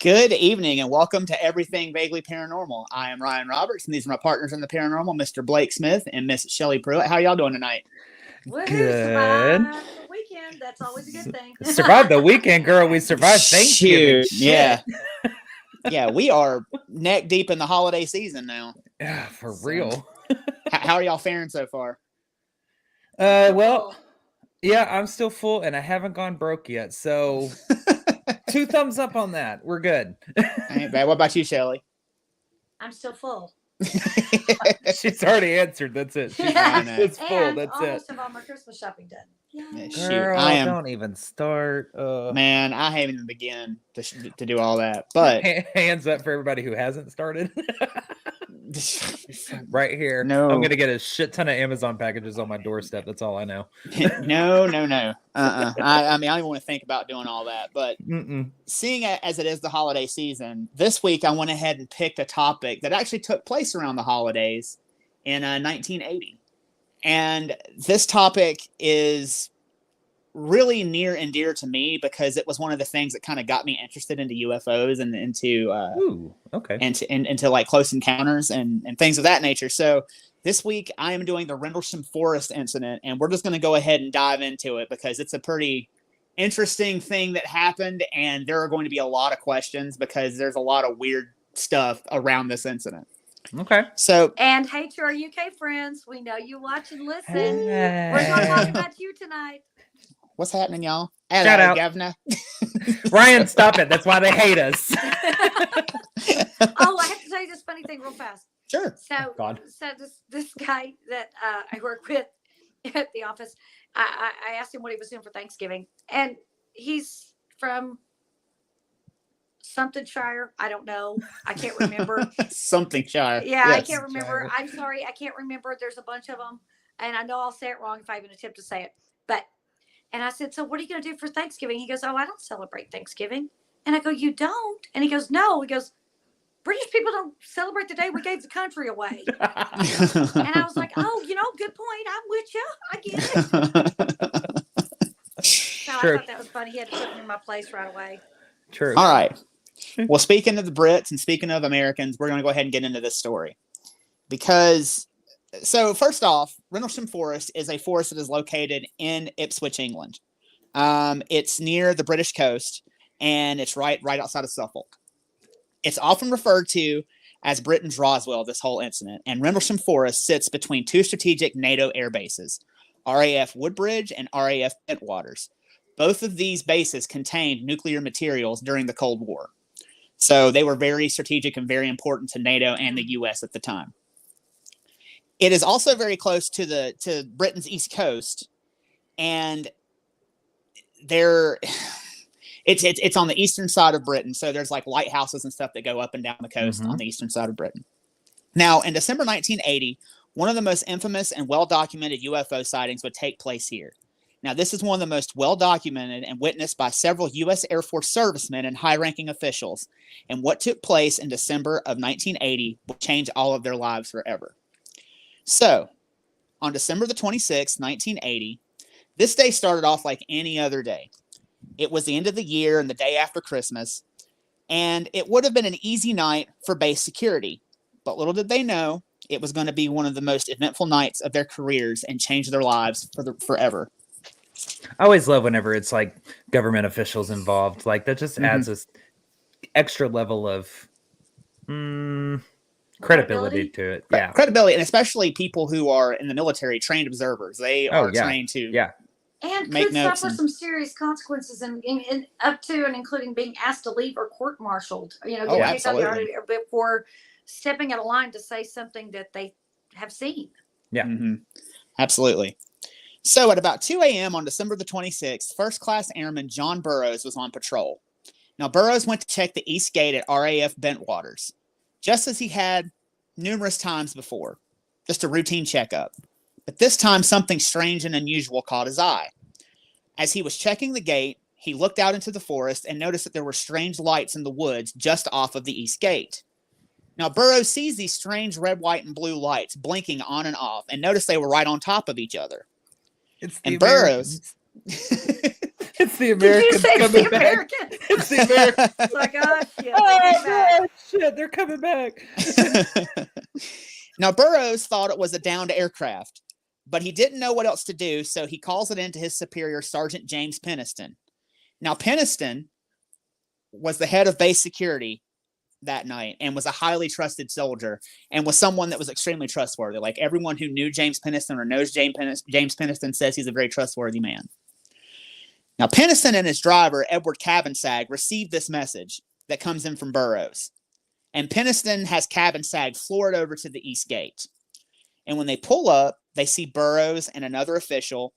Good evening and welcome to Everything Vaguely Paranormal. I am Ryan Roberts and these are my partners in the paranormal, Mr. Blake Smith and Miss Shelley Pruitt. How y'all doing tonight? Woohoo, Good. survive the weekend. That's always a good thing. Survived the weekend, girl. We survived Thanksgiving. Shoot, yeah. Yeah, we are neck deep in the holiday season now. Yeah, for real. How are y'all faring so far? Well, yeah, I'm still full and I haven't gone broke yet. So 2 thumbs up on that. We're good. Ain't bad. What about you, Shelley? I'm still full. She's already answered. That's it. It's full. And That's almost it. have all my Christmas shopping done. Yeah, shoot, Girl, don't even start. Man, I haven't even begun to do all that. But hands up for everybody who hasn't started. Right here. No. I'm gonna get a shit ton of Amazon packages on my doorstep. That's all I know. No. I mean, I don't even want to think about doing all that. But seeing it as it is the holiday season, this week I went ahead and picked a topic that actually took place around the holidays in 1980. And this topic is really near and dear to me because it was one of the things that kind of got me interested into UFOs and into into like close encounters and things of that nature. So this week I am doing the Rendlesham Forest incident, and we're just going to go ahead and dive into it because it's a pretty interesting thing that happened, and there are going to be a lot of questions because there's a lot of weird stuff around this incident. Okay. So, and hey to our UK friends, we know you watch and listen. Hey. We're going to talk about you tonight. What's happening, y'all? Shout Hello, out, Governor. Ryan, stop it. That's why they hate us. Oh, I have to tell you this funny thing real fast. Sure. So this guy that I work with at the office, I asked him what he was doing for Thanksgiving, and he's from something Shire. I don't know. I can't remember. Something Shire. Yeah, Yes. I can't remember. I'm sorry. I can't remember. There's a bunch of them, and I know I'll say it wrong if I even attempt to say it. And I said, so what are you going to do for Thanksgiving? He goes, oh, I don't celebrate Thanksgiving. And I go, you don't? And he goes, no. He goes, British people don't celebrate the day we gave the country away. And I was like, oh, good point. I'm with you. I get it. So I thought that was funny. He had to put me in my place right away. True. All right. Well, speaking of the Brits and speaking of Americans, we're going to go ahead and get into this story. So first off, Rendlesham Forest is a forest that is located in Ipswich, England. It's near the British coast, and it's right outside of Suffolk. It's often referred to as Britain's Roswell, this whole incident, and Rendlesham Forest sits between 2 strategic NATO air bases, RAF Woodbridge and RAF Bentwaters. Both of these bases contained nuclear materials during the Cold War. So they were very strategic and very important to NATO and the U.S. at the time. It is also very close to Britain's east coast, and it's on the eastern side of Britain. So there's like lighthouses and stuff that go up and down the coast on the eastern side of Britain. Now, in December 1980, one of the most infamous and well-documented UFO sightings would take place here. Now, this is one of the most well-documented and witnessed by several U.S. Air Force servicemen and high-ranking officials. And what took place in December of 1980 will change all of their lives forever. So, on December the 26th, 1980, this day started off like any other day. It was the end of the year and the day after Christmas, and it would have been an easy night for base security. But little did they know, it was going to be one of the most eventful nights of their careers and change their lives forever. I always love whenever it's like government officials involved. Like that just adds this extra level of credibility to it. Yeah. Credibility, and especially people who are in the military, trained observers. They are trained to and make could notes suffer some serious consequences and up to and including being asked to leave or court-martialed. Absolutely. Before stepping out of line to say something that they have seen. Yeah. Absolutely. So at about 2 a.m. on December the 26th, First Class Airman John Burroughs was on patrol. Now, Burroughs went to check the east gate at RAF Bentwaters, just as he had numerous times before, just a routine checkup. But this time, something strange and unusual caught his eye. As he was checking the gate, he looked out into the forest and noticed that there were strange lights in the woods just off of the east gate. Now, Burroughs sees these strange red, white, and blue lights blinking on and off, and noticed they were right on top of each other. It's and Burroughs, It's the Did you Americans say it's coming the back. Americans? It's the Americans. It's like, oh shit, they Oh, came back. no, shit, they're coming back. Now, Burroughs thought it was a downed aircraft, but he didn't know what else to do, so he calls it in to his superior, Sergeant James Penniston. Now, Penniston was the head of base security that night and was a highly trusted soldier and was someone that was extremely trustworthy. Like everyone who knew James Penniston or knows James Penniston says he's a very trustworthy man. Now, Penniston and his driver, Edward Cabansag, received this message that comes in from Burroughs. And Penniston has Cabansag floored over to the east gate. And when they pull up, they see Burroughs and another official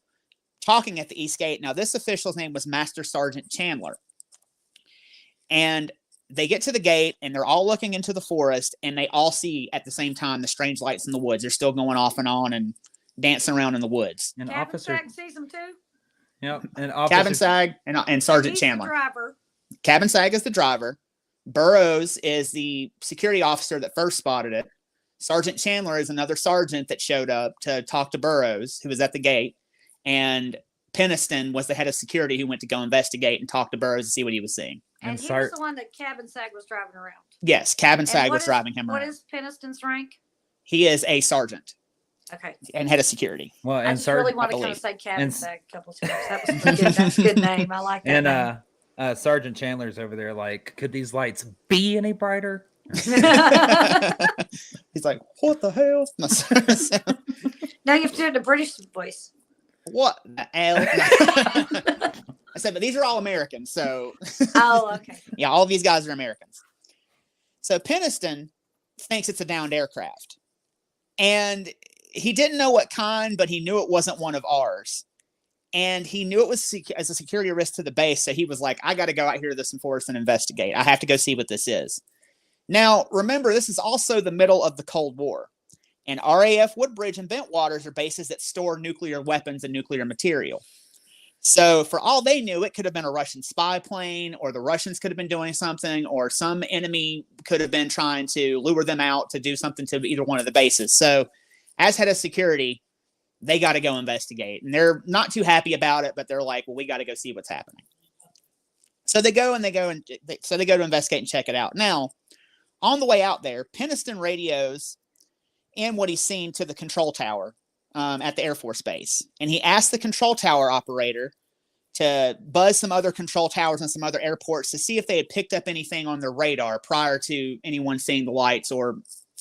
talking at the east gate. Now, this official's name was Master Sergeant Chandler. And they get to the gate, and they're all looking into the forest, and they all see at the same time the strange lights in the woods. They're still going off and on and dancing around in the woods. And Cabansag sees them too. Yep, and Cabansag and Sergeant He's Chandler. the driver. Cabansag is the driver. Burroughs is the security officer that first spotted it. Sergeant Chandler is another sergeant that showed up to talk to Burroughs, who was at the gate. And Penniston was the head of security who went to go investigate and talk to Burroughs to see what he was seeing. And he was the one that Cabansag was driving around. Yes, Cabansag was driving him around. What is Penniston's rank? He is a sergeant. Okay. And head of security. Well, and I just really want to kind of say Cabansag a couple of times. That was pretty good. That's a good name. I like that name. And Sergeant Chandler's over there like, could these lights be any brighter? He's like, what the hell? Now you have to do it in a British voice. What the hell? I said, but these are all Americans, so. Oh, okay. Yeah, all these guys are Americans. So Penniston thinks it's a downed aircraft. And he didn't know what kind, but he knew it wasn't one of ours. And he knew it was as a security risk to the base. So he was like, I got to go out here to this forest and investigate. I have to go see what this is. Now, remember, this is also the middle of the Cold War. And RAF Woodbridge and Bentwaters are bases that store nuclear weapons and nuclear material. So for all they knew, it could have been a Russian spy plane, or the Russians could have been doing something, or some enemy could have been trying to lure them out to do something to either one of the bases. So as head of security, they got to go investigate. And they're not too happy about it, but they're like, well, we got to go see what's happening. So they go to investigate and check it out. Now, on the way out there, Penniston radios in what he's seen to the control tower at the Air Force Base. And he asked the control tower operator to buzz some other control towers and some other airports to see if they had picked up anything on their radar prior to anyone seeing the lights or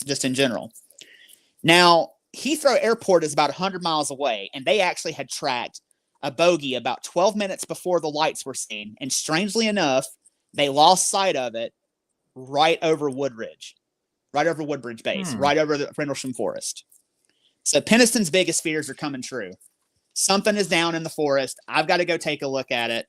just in general. Now, Heathrow Airport is about 100 miles away, and they actually had tracked a bogey about 12 minutes before the lights were seen. And strangely enough, they lost sight of it right over Woodbridge Base, right over the Rendlesham Forest. So Penniston's biggest fears are coming true. Something is down in the forest. I've got to go take a look at it.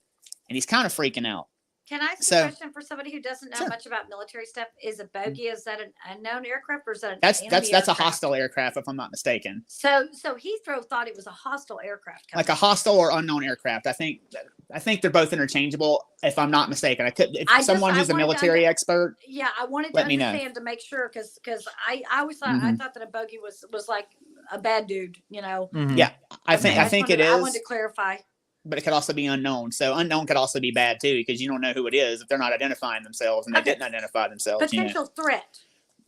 And he's kind of freaking out. Can I ask a question for somebody who doesn't know much about military stuff? Is a bogey, is that an unknown aircraft or is that an enemy that's aircraft? a hostile aircraft, if I'm not mistaken. So Heathrow thought it was a hostile aircraft. Like a hostile or unknown aircraft. I think they're both interchangeable, if I'm not mistaken. Someone who's a military expert. Yeah, I wanted to understand to make sure because I always thought I thought that a bogey was like a bad dude, you know. Mm-hmm. Yeah, I think it is. I wanted to clarify. But it could also be unknown. So unknown could also be bad too, because you don't know who it is if they're not identifying themselves, and they didn't identify themselves. Potential threat.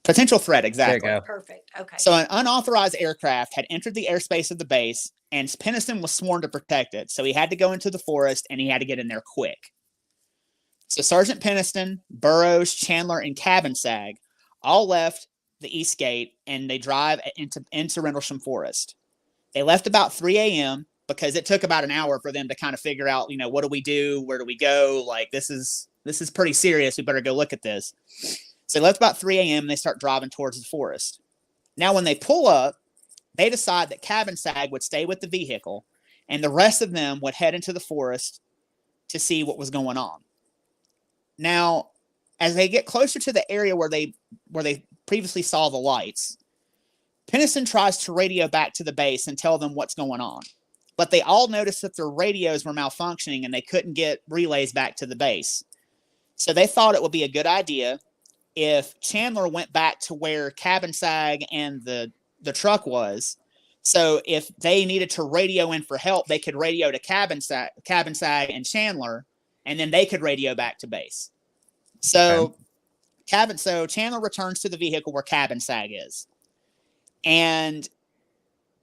Potential threat, exactly. There you go. Perfect. Okay. So an unauthorized aircraft had entered the airspace of the base, and Penniston was sworn to protect it. So he had to go into the forest, and he had to get in there quick. So Sergeant Penniston, Burroughs, Chandler, and Cabansag all left the east gate, and they drive into Rendlesham Forest. They left about 3 a.m. because it took about an hour for them to kind of figure out, what do we do? Where do we go? Like, this is pretty serious. We better go look at this. So they left about 3 a.m. and they start driving towards the forest. Now, when they pull up, they decide that Cabansag would stay with the vehicle and the rest of them would head into the forest to see what was going on. Now, as they get closer to the area where they previously saw the lights, Penniston tries to radio back to the base and tell them what's going on. But they all noticed that their radios were malfunctioning and they couldn't get relays back to the base. So they thought it would be a good idea if Chandler went back to where Cabansag and the truck was, So if they needed to radio in for help, they could radio to Cabin Sag and Chandler, and then they could radio back to base. So Chandler returns to the vehicle where Cabin Sag is. And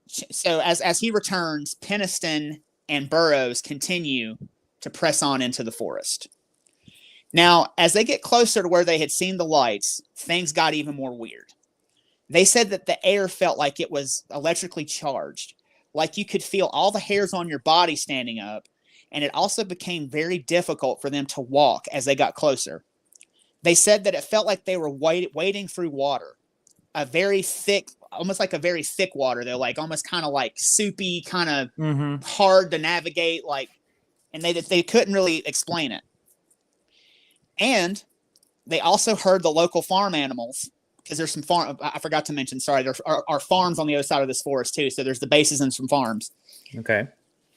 so as he returns, Peniston and Burroughs continue to press on into the forest. Now, as they get closer to where they had seen the lights, things got even more weird. They said that the air felt like it was electrically charged, like you could feel all the hairs on your body standing up, and it also became very difficult for them to walk as they got closer. They said that it felt like they were wading through water, a very thick, almost like a very thick water, though, like almost kind of like soupy, kind of hard to navigate, like, and they couldn't really explain it. And they also heard the local farm animals, because there's some I forgot to mention, sorry, there are farms on the other side of this forest too. So there's the bases and some farms. Okay.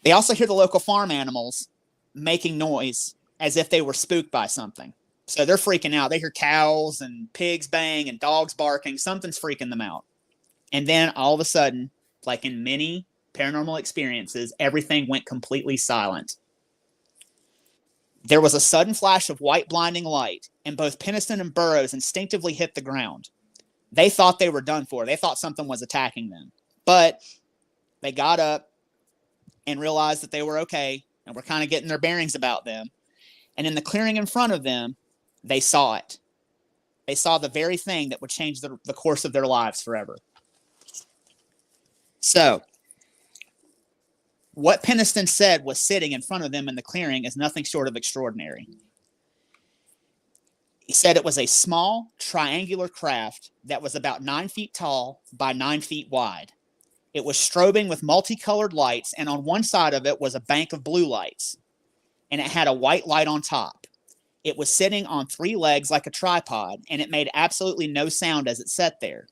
They also hear the local farm animals making noise as if they were spooked by something. So they're freaking out. They hear cows and pigs bang and dogs barking. Something's freaking them out. And then all of a sudden, like in many paranormal experiences, everything went completely silent. There was a sudden flash of white blinding light, and both Peniston and Burroughs instinctively hit the ground. They thought they were done for. They thought something was attacking them. But they got up and realized that they were okay and were kind of getting their bearings about them. And in the clearing in front of them, they saw it. They saw the very thing that would change the course of their lives forever. So, what Peniston said was sitting in front of them in the clearing is nothing short of extraordinary. He said it was a small, triangular craft that was about 9 feet tall by 9 feet wide. It was strobing with multicolored lights, and on one side of it was a bank of blue lights, and it had a white light on top. It was sitting on 3 legs like a tripod, and it made absolutely no sound as it sat there.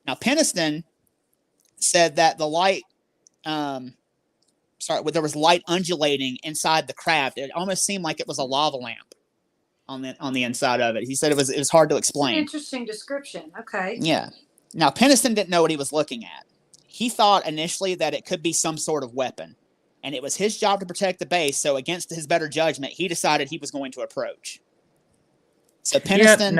Now, Peniston said that the light, there was light undulating inside the craft. It almost seemed like it was a lava lamp on the inside of it. He said it was hard to explain. Interesting description. Okay. Yeah. Now, Peniston didn't know what he was looking at. He thought initially that it could be some sort of weapon, and it was his job to protect the base, so against his better judgment, he decided he was going to approach. So Peniston...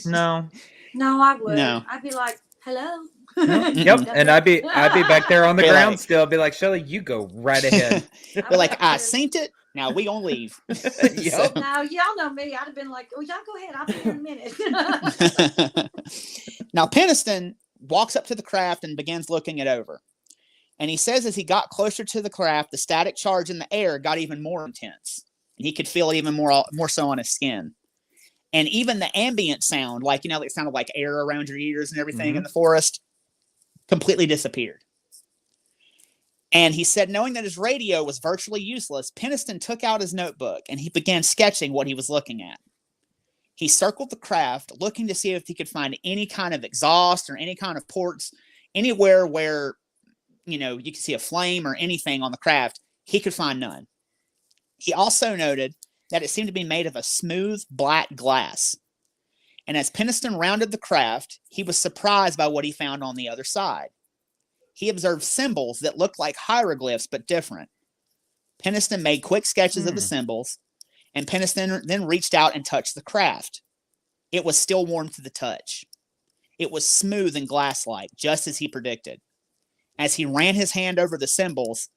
No. No, I would. No. I'd be like, hello. Yep, and I'd be back there on the ground still. I'd be like, Shelly, you go right ahead. They're like, I seen it. Now we gonna leave. Yep. Now y'all know me. I'd have been like, oh, y'all go ahead. I'll be here in a minute. Now Peniston walks up to the craft and begins looking it over. And he says as he got closer to the craft, the static charge in the air got even more intense. And he could feel it even more so on his skin. And even the ambient sound, like, it sounded like air around your ears and everything in the forest, completely disappeared. And he said, knowing that his radio was virtually useless, Peniston took out his notebook and he began sketching what he was looking at. He circled the craft, looking to see if he could find any kind of exhaust or any kind of ports, anywhere where, you could see a flame or anything on the craft. He could find none. He also noted that it seemed to be made of a smooth black glass. And as Peniston rounded the craft, he was surprised by what he found on the other side. He observed symbols that looked like hieroglyphs, but different. Peniston made quick sketches of the symbols, and Peniston then reached out and touched the craft. It was still warm to the touch. It was smooth and glass-like, just as he predicted. As he ran his hand over the symbols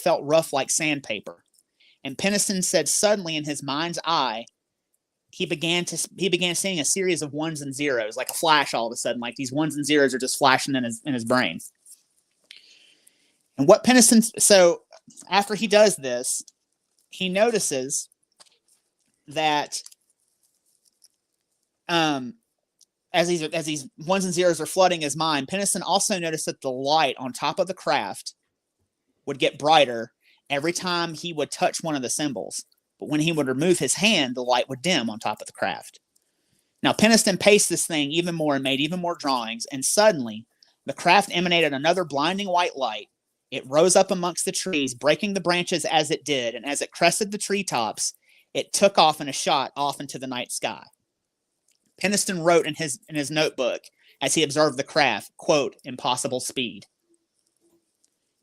felt rough like sandpaper. And Peniston said suddenly in his mind's eye, he began seeing a series of ones and zeros, like a flash all of a sudden, like these ones and zeros are just flashing in his brain. And what Peniston, so after he does this, he notices that as these ones and zeros are flooding his mind, Peniston also noticed that the light on top of the craft would get brighter every time he would touch one of the symbols. But when he would remove his hand, the light would dim on top of the craft. Now, Peniston paced this thing even more and made even more drawings, and suddenly, the craft emanated another blinding white light. It rose up amongst the trees, breaking the branches as it did, and as it crested the treetops, it took off in a shot off into the night sky. Peniston wrote in his notebook, as he observed the craft, quote, impossible speed.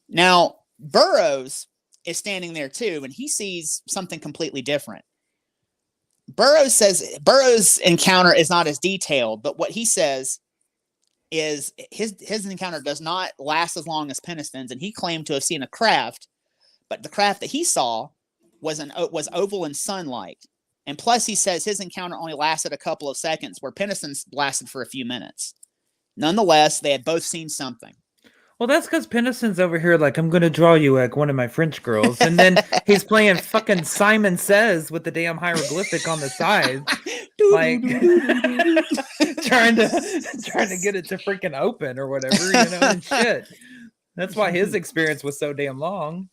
Now, Burroughs is standing there too, and he sees something completely different. Burroughs says Burroughs' encounter is not as detailed, but what he says is his encounter does not last as long as Peniston's, and he claimed to have seen a craft, but the craft that he saw was oval and sun-like. And plus, he says his encounter only lasted a couple of seconds, where Peniston's lasted for a few minutes. Nonetheless, they had both seen something. Well, that's because Peniston's over here like, I'm going to draw you like one of my French girls. And then he's playing fucking Simon Says with the damn hieroglyphic on the side. Like, trying to get it to freaking open or whatever, and shit. That's why his experience was so damn long.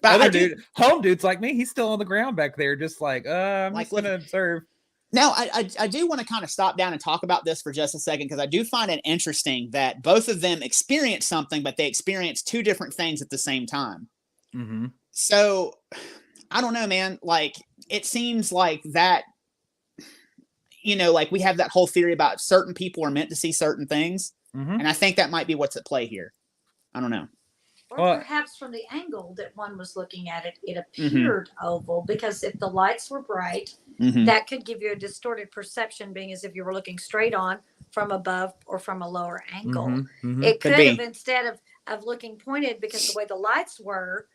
But home dude's like me, he's still on the ground back there, just like, I'm like, just going to observe. Now, I do want to kind of stop down and talk about this for just a second, because I do find it interesting that both of them experienced something, but they experienced two different things at the same time. Mm-hmm. So, I don't know, man. Like, it seems like that, like we have that whole theory about certain people are meant to see certain things. Mm-hmm. And I think that might be what's at play here. I don't know. Or perhaps from the angle that one was looking at it, it appeared oval, because if the lights were bright, that could give you a distorted perception, being as if you were looking straight on from above or from a lower angle. It could have, instead of looking pointed, because the way the lights were,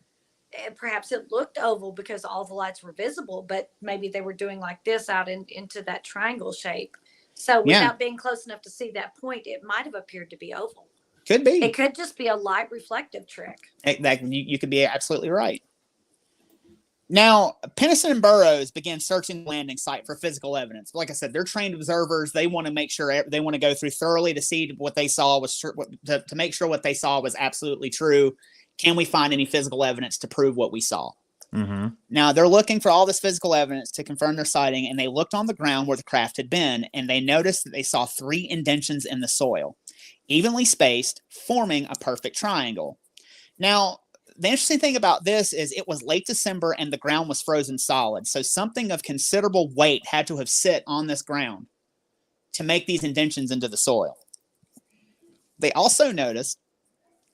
perhaps it looked oval because all the lights were visible, but maybe they were doing like this out into that triangle shape. So without being close enough to see that point, it might have appeared to be oval. Could be. It could just be a light reflective trick. You could be absolutely right. Now, Peniston and Burroughs began searching the landing site for physical evidence. Like I said, they're trained observers. They want to make sure, they want to go through thoroughly to see what they saw was to make sure what they saw was absolutely true. Can we find any physical evidence to prove what we saw? Now, they're looking for all this physical evidence to confirm their sighting, and they looked on the ground where the craft had been, and they noticed that they saw 3 indentions in the soil, evenly spaced, forming a perfect triangle. Now, the interesting thing about this is it was late December and the ground was frozen solid, so something of considerable weight had to have sit on this ground to make these indentions into the soil. They also noticed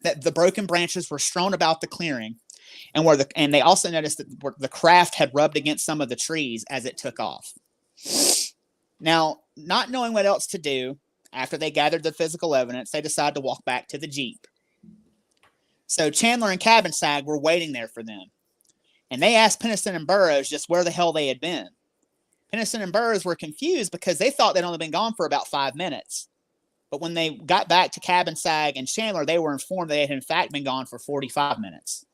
that the broken branches were strewn about the clearing, and they also noticed that the craft had rubbed against some of the trees as it took off. Now, not knowing what else to do, after they gathered the physical evidence, they decided to walk back to the Jeep. So Chandler and Cabin Sag were waiting there for them, and they asked Peniston and Burroughs just where the hell they had been. Peniston and Burroughs were confused because they thought they'd only been gone for about 5 minutes. But when they got back to Cabin Sag and Chandler, they were informed they had in fact been gone for 45 minutes.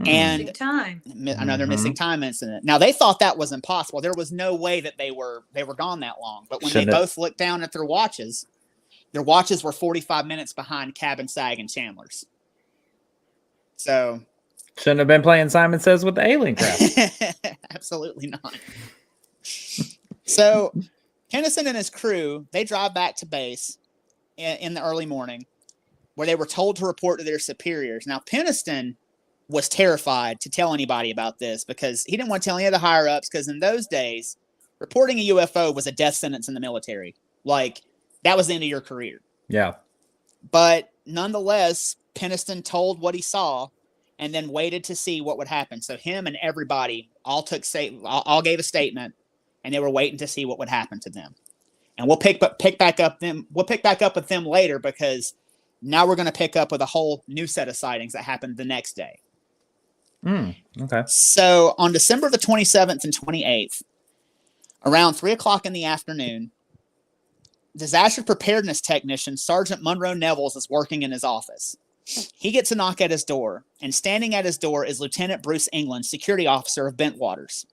And missing time. Another missing time incident. Now, they thought that was impossible. There was no way that they were gone that long. But when they both looked down at their watches were 45 minutes behind Cabin Sag and Chandler's. So shouldn't have been playing Simon Says with the alien craft. Absolutely not. So Peniston and his crew, they drive back to base in the early morning, where they were told to report to their superiors. Now, Peniston was terrified to tell anybody about this because he didn't want to tell any of the higher-ups, because in those days, reporting a UFO was a death sentence in the military. Like, that was the end of your career. Yeah. But nonetheless, Peniston told what he saw and then waited to see what would happen. So him and everybody all gave a statement, and they were waiting to see what would happen to them. And we'll pick back up with them later, because now we're going to pick up with a whole new set of sightings that happened the next day. Okay. So on December the 27th and 28th, around 3:00 in the afternoon, disaster preparedness technician Sergeant Monroe Nevels is working in his office. He gets a knock at his door, and standing at his door is Lieutenant Bruce England, security officer of Bentwaters.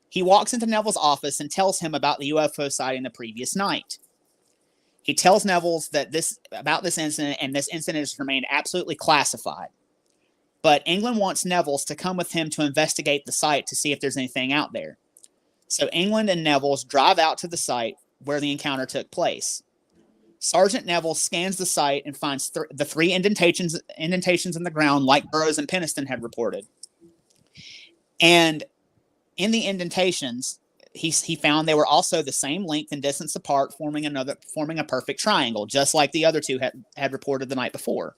He walks into Nevels' office and tells him about the UFO sighting the previous night. He tells Nevels about this incident, and this incident has remained absolutely classified. But England wants Nevels to come with him to investigate the site to see if there's anything out there. So England and Nevels drive out to the site where the encounter took place. Sergeant Nevels scans the site and finds the 3 indentations in the ground, like Burroughs and Peniston had reported. And in the indentations, he found they were also the same length and distance apart, forming a perfect triangle, just like the other two had reported the night before.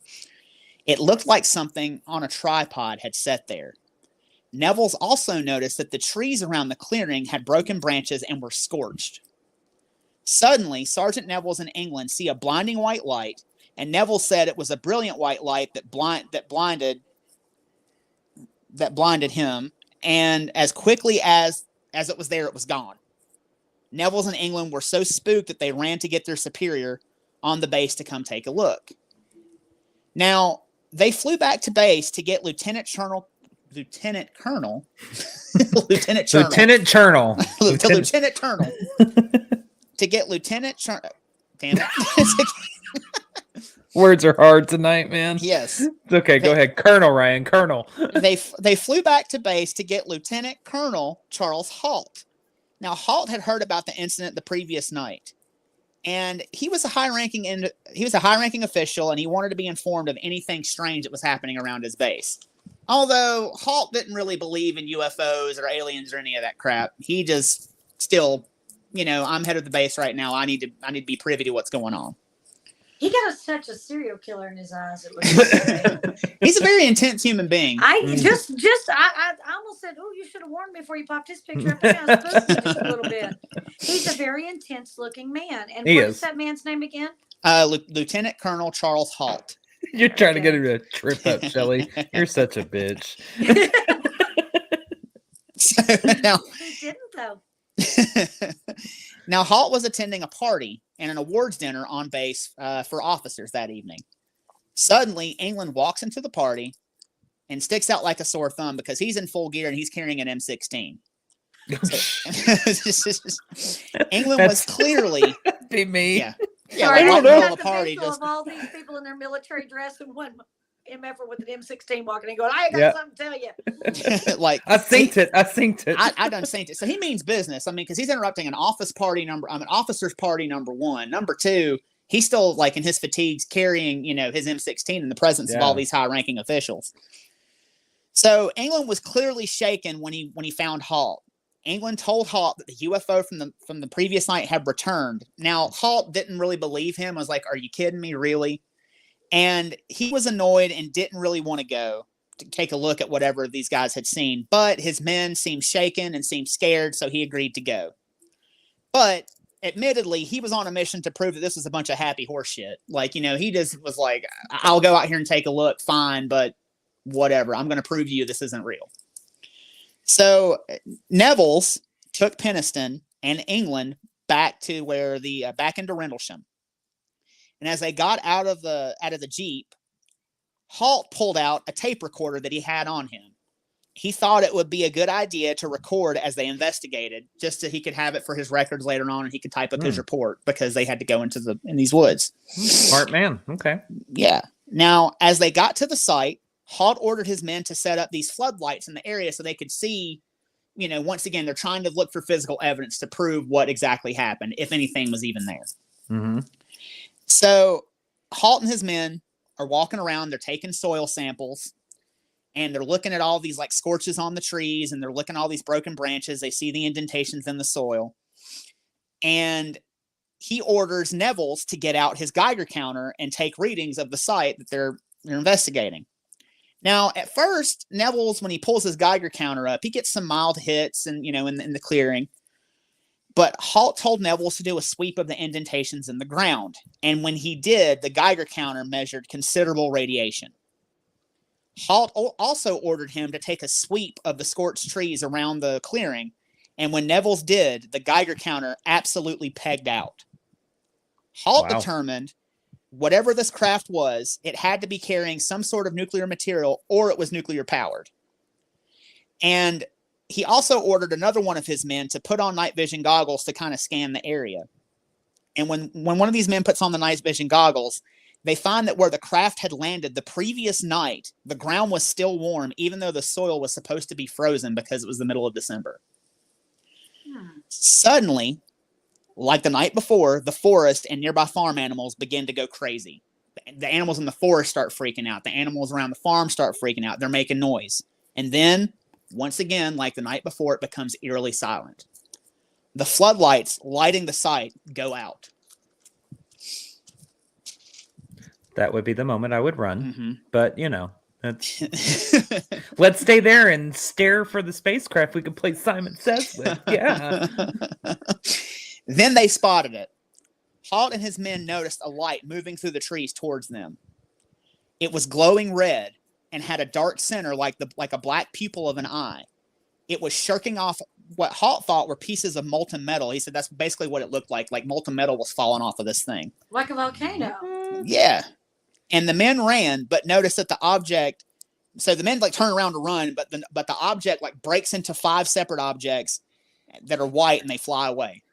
It looked like something on a tripod had sat there. Neville's also noticed that the trees around the clearing had broken branches and were scorched. Suddenly, Sergeant Neville's in England see a blinding white light, and Neville said it was a brilliant white light that blinded him, and as quickly as it was there, it was gone. Neville's in England were so spooked that they ran to get their superior on the base to come take a look. Now, they flew back to base to get Lieutenant Colonel to get Lieutenant Colonel. Damn it. Words are hard tonight, man. Yes. It's okay, go ahead. Colonel Ryan, Colonel. They flew back to base to get Lieutenant Colonel Charles Halt. Now, Halt had heard about the incident the previous night, and he was a high-ranking official, and he wanted to be informed of anything strange that was happening around his base. Although Halt didn't really believe in UFOs or aliens or any of that crap, he just still, I'm head of the base right now. I need to be privy to what's going on. He got such a serial killer in his eyes. It was He's a very intense human being. I almost said, "Oh, you should have warned me before you popped his picture up." I was supposed to just a little bit. He's a very intense-looking man. And what is that man's name again? Lieutenant Colonel Charles Halt. You're trying to get him to trip up, Shelley. You're such a bitch. So now, he didn't though. Now, Halt was attending a party and an awards dinner on base for officers that evening. Suddenly, England walks into the party and sticks out like a sore thumb because he's in full gear and he's carrying an M16. England was clearly... Be me. Yeah. Sorry, right in the middle of the party. Of all these people in their military dress and one MF with an M16 walking and going, "I got something to tell you." Like I synced it. I done synced it. So he means business. I mean, because he's interrupting an officer's party number one. Number two, he's still like in his fatigues carrying, his M16 in the presence of all these high-ranking officials. So England was clearly shaken when he found Halt. England told Halt that the UFO from the previous night had returned. Now, Halt didn't really believe him. I was like, "Are you kidding me, really?" And he was annoyed and didn't really want to go to take a look at whatever these guys had seen. But his men seemed shaken and seemed scared, so he agreed to go. But admittedly, he was on a mission to prove that this was a bunch of happy horse shit. Like, he just was like, "I'll go out here and take a look, fine, but whatever. I'm going to prove to you this isn't real." So Neville's took Penniston and England back to back into Rendlesham. And as they got out of the Jeep, Halt pulled out a tape recorder that he had on him. He thought it would be a good idea to record as they investigated, just so he could have it for his records later on, and he could type up his report because they had to go in these woods. Smart man. Okay. Yeah. Now, as they got to the site, Halt ordered his men to set up these floodlights in the area so they could see, once again, they're trying to look for physical evidence to prove what exactly happened, if anything was even there. Mm-hmm. So Halt and his men are walking around, they're taking soil samples, and they're looking at all these like scorches on the trees, and they're looking at all these broken branches. They see the indentations in the soil. And he orders Neville's to get out his Geiger counter and take readings of the site that they're investigating. Now, at first, Neville's, when he pulls his Geiger counter up, he gets some mild hits and, in the clearing. But Halt told Neville's to do a sweep of the indentations in the ground. And when he did, the Geiger counter measured considerable radiation. Halt also ordered him to take a sweep of the scorched trees around the clearing. And when Neville's did, the Geiger counter absolutely pegged out. Halt determined whatever this craft was, it had to be carrying some sort of nuclear material or it was nuclear powered. And he also ordered another one of his men to put on night vision goggles to kind of scan the area. And when one of these men puts on the night vision goggles, they find that where the craft had landed the previous night, the ground was still warm, even though the soil was supposed to be frozen because it was the middle of December. Suddenly, like the night before, the forest and nearby farm animals begin to go crazy. The animals in the forest start freaking out. The animals around the farm start freaking out. They're making noise. And then, once again, like the night before, it becomes eerily silent. The floodlights lighting the site go out. That would be the moment I would run. Mm-hmm. But, let's stay there and stare for the spacecraft we could play Simon Says with. Yeah. Then they spotted it. Halt and his men noticed a light moving through the trees towards them. It was glowing red and had a dark center like a black pupil of an eye. It was shirking off what Halt thought were pieces of molten metal. He said that's basically what it looked like molten metal was falling off of this thing. Like a volcano. Yeah. And the men ran, but noticed that the object, so the men turn around to run, but the object breaks into 5 separate objects that are white and they fly away.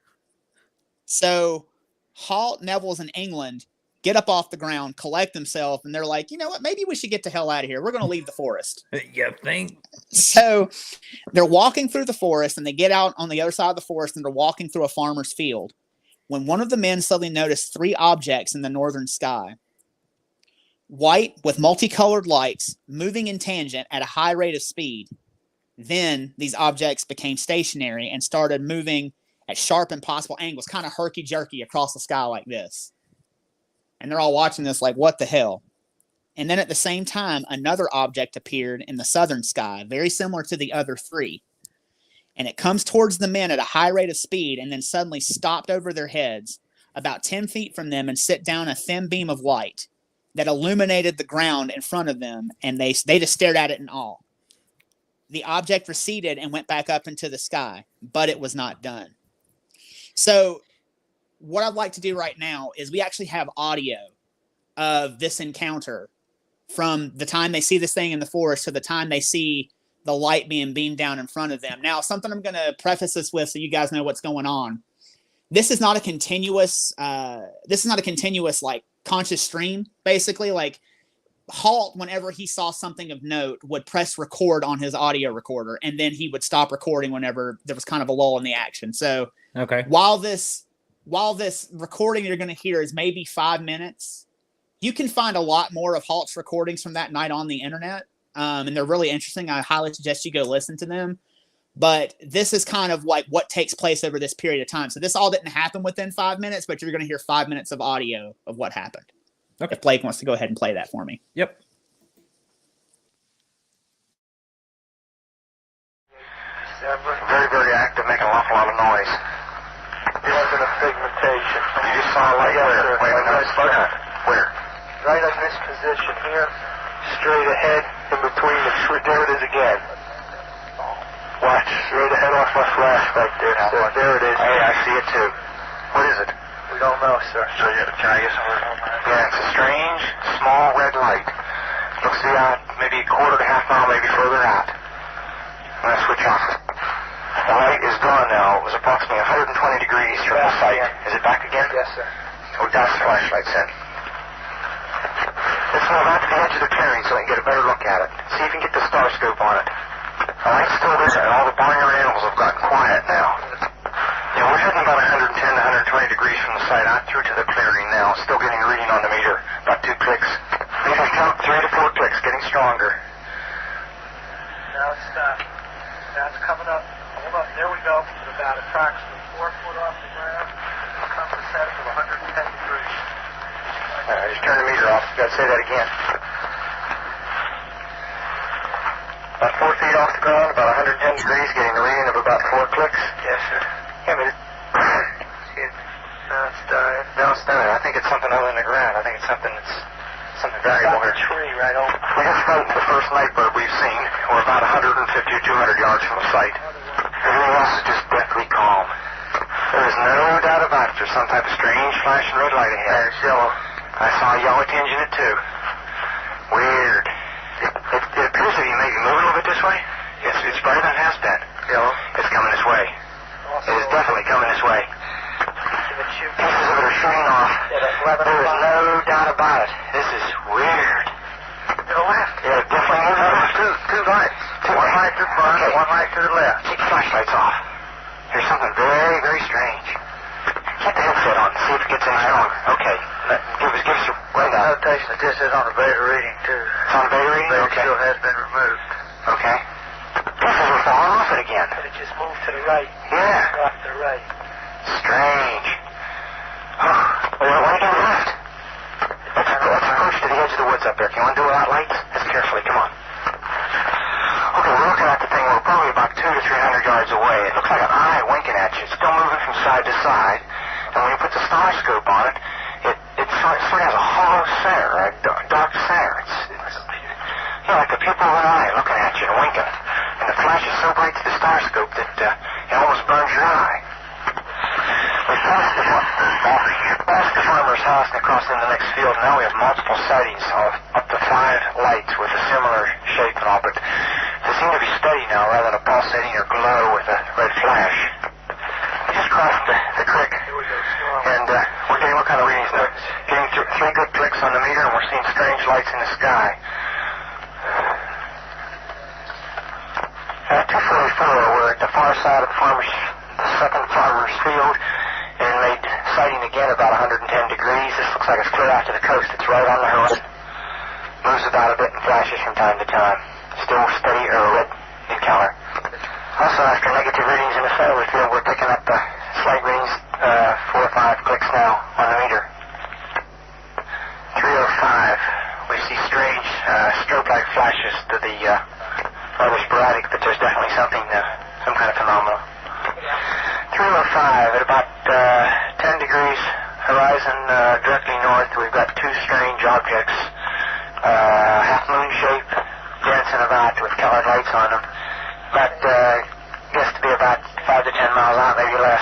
So Halt, Neville's in England, get up off the ground, collect themselves, and they're like, you know what, maybe we should get the hell out of here. We're going to leave the forest. You think? So they're walking through the forest, and they get out on the other side of the forest, and they're walking through a farmer's field, when one of the men suddenly noticed 3 objects in the northern sky. White with multicolored lights moving in tangent at a high rate of speed. Then these objects became stationary and started moving at sharp impossible angles, kind of herky-jerky across the sky like this. And they're all watching this like, what the hell? And then at the same time, another object appeared in the southern sky, very similar to the other 3. And it comes towards the men at a high rate of speed and then suddenly stopped over their heads about 10 feet from them and sit down a thin beam of light that illuminated the ground in front of them, and they just stared at it in awe. The object receded and went back up into the sky, but it was not done. So what I'd like to do right now is we actually have audio of this encounter from the time they see this thing in the forest to the time they see the light being beamed down in front of them. Now, something I'm going to preface this with so you guys know what's going on. This is not a continuous conscious stream. Basically, Halt, whenever he saw something of note, would press record on his audio recorder, and then he would stop recording whenever there was kind of a lull in the action. So okay, while this recording you're going to hear is maybe 5 minutes, you can find a lot more of Halt's recordings from that night on the internet, and they're really interesting. I highly suggest you go listen to them. But this is kind of what takes place over this period of time. So this all didn't happen within 5 minutes, but you're going to hear 5 minutes of audio of what happened. Okay. If Blake wants to go ahead and play that for me. Yep. Very, very active, making an awful lot of noise. It wasn't a pigmentation. You just saw a light where? Wait a minute, slow down. Where? Right in this position here, straight ahead, in between the tree. There it is again. Watch, straight ahead off my flash right there. So there it is. Hey, I see it too. What is it? We don't know, sir. So can I get some? Yeah, it's a strange, small red light. Looks to be out maybe a quarter to half mile, maybe further out. I'm going to switch off. The light is gone now. It was approximately 120 degrees from the site. Is it back again? Yes, sir. Oh, that's the flashlight set. Let's move out to the edge of the clearing so we can get a better look at it. See if you can get the star scope on it. The light's still there, and all the barnyard animals have gotten quiet now. Yeah, we're heading about 110 to 120 degrees from the site out through to the clearing now. Still getting a reading on the meter. About 2 clicks. Maybe 3 to 4 clicks, getting stronger. Now it's stopped. Now it's coming up. Hold up. There we go. It's about approximately 4 foot off the ground. It comes to set of 110 degrees. All right, just turn the meter off. Got to say that again. About 4 feet off the ground, about 110 degrees, getting a reading of about 4 clicks. Yes, sir. Yeah, but Now it's dying. no, it's not. I think it's something other than the ground. I think it's something variable here. It's a tree right over. We just found the first night bird we've seen. We're about 150 or 200 yards from the site. Everything else is just deathly calm. There is no doubt about it. There's some type of strange flashing red light ahead. It's yellow. I saw a yellow tinge in it too. Weird. It appears to be maybe moving a little bit this way. It's brighter than it has been. Yellow. It's coming this way. It is definitely coming this way. Pieces of it are shooting off. There is no doubt about it. This is weird. To the left. Yeah, definitely moving off. Two lights. One light to the front, Okay. one light to the left. Keep the flashlights off. There's something very, very strange. Get the headset on. See if it gets any stronger. Okay. Give us a rundown. Notation that this is on a beta reading, too. It's on a beta reading? Beta Okay. still has been removed. Okay. Pieces are falling off it again. But it just moved to the right. Yeah. Off to the right. Strange. Oh, why are you going left? Let's approach to the edge of the woods up there. Can you undo without lights? Just carefully, come on. Okay, we're looking at the thing. We're probably about 200 to 300 yards away. It looks like an eye winking at you. It's still moving from side to side. And when you put the star scope on it, it sort of has a hollow center, a dark center. It's like the pupil of an eye looking at you and winking. And the flash is so bright to the star scope that it almost burns your eye. We passed the farmer's house and across in the next field. Now we have multiple sightings of up to 5 lights with a similar shape and all, but they seem to be steady now rather than a pulsating or glow with a red flash. We just crossed the creek, and we're getting what kind of readings now? Getting 3 good clicks on the meter, and we're seeing strange lights in the sky. 244, we're at the far side of the second farmer's field, and made sighting again about 110 degrees. This looks like it's clear out to the coast. It's right on the horizon. Moves about a bit and flashes from time to time. Still steady or red in color. Also, after negative readings in the southerly field, we're picking up slight readings, 4 or 5 clicks now on the meter. 305, we see strange strobe-like flashes to the rather sporadic, but there's definitely something, some kind of phenomenon. 305 at about 10 degrees horizon directly north. We've got 2 strange objects, half moon shape, dancing about with colored lights on them. About gets to be about 5 to 10 miles out, maybe less.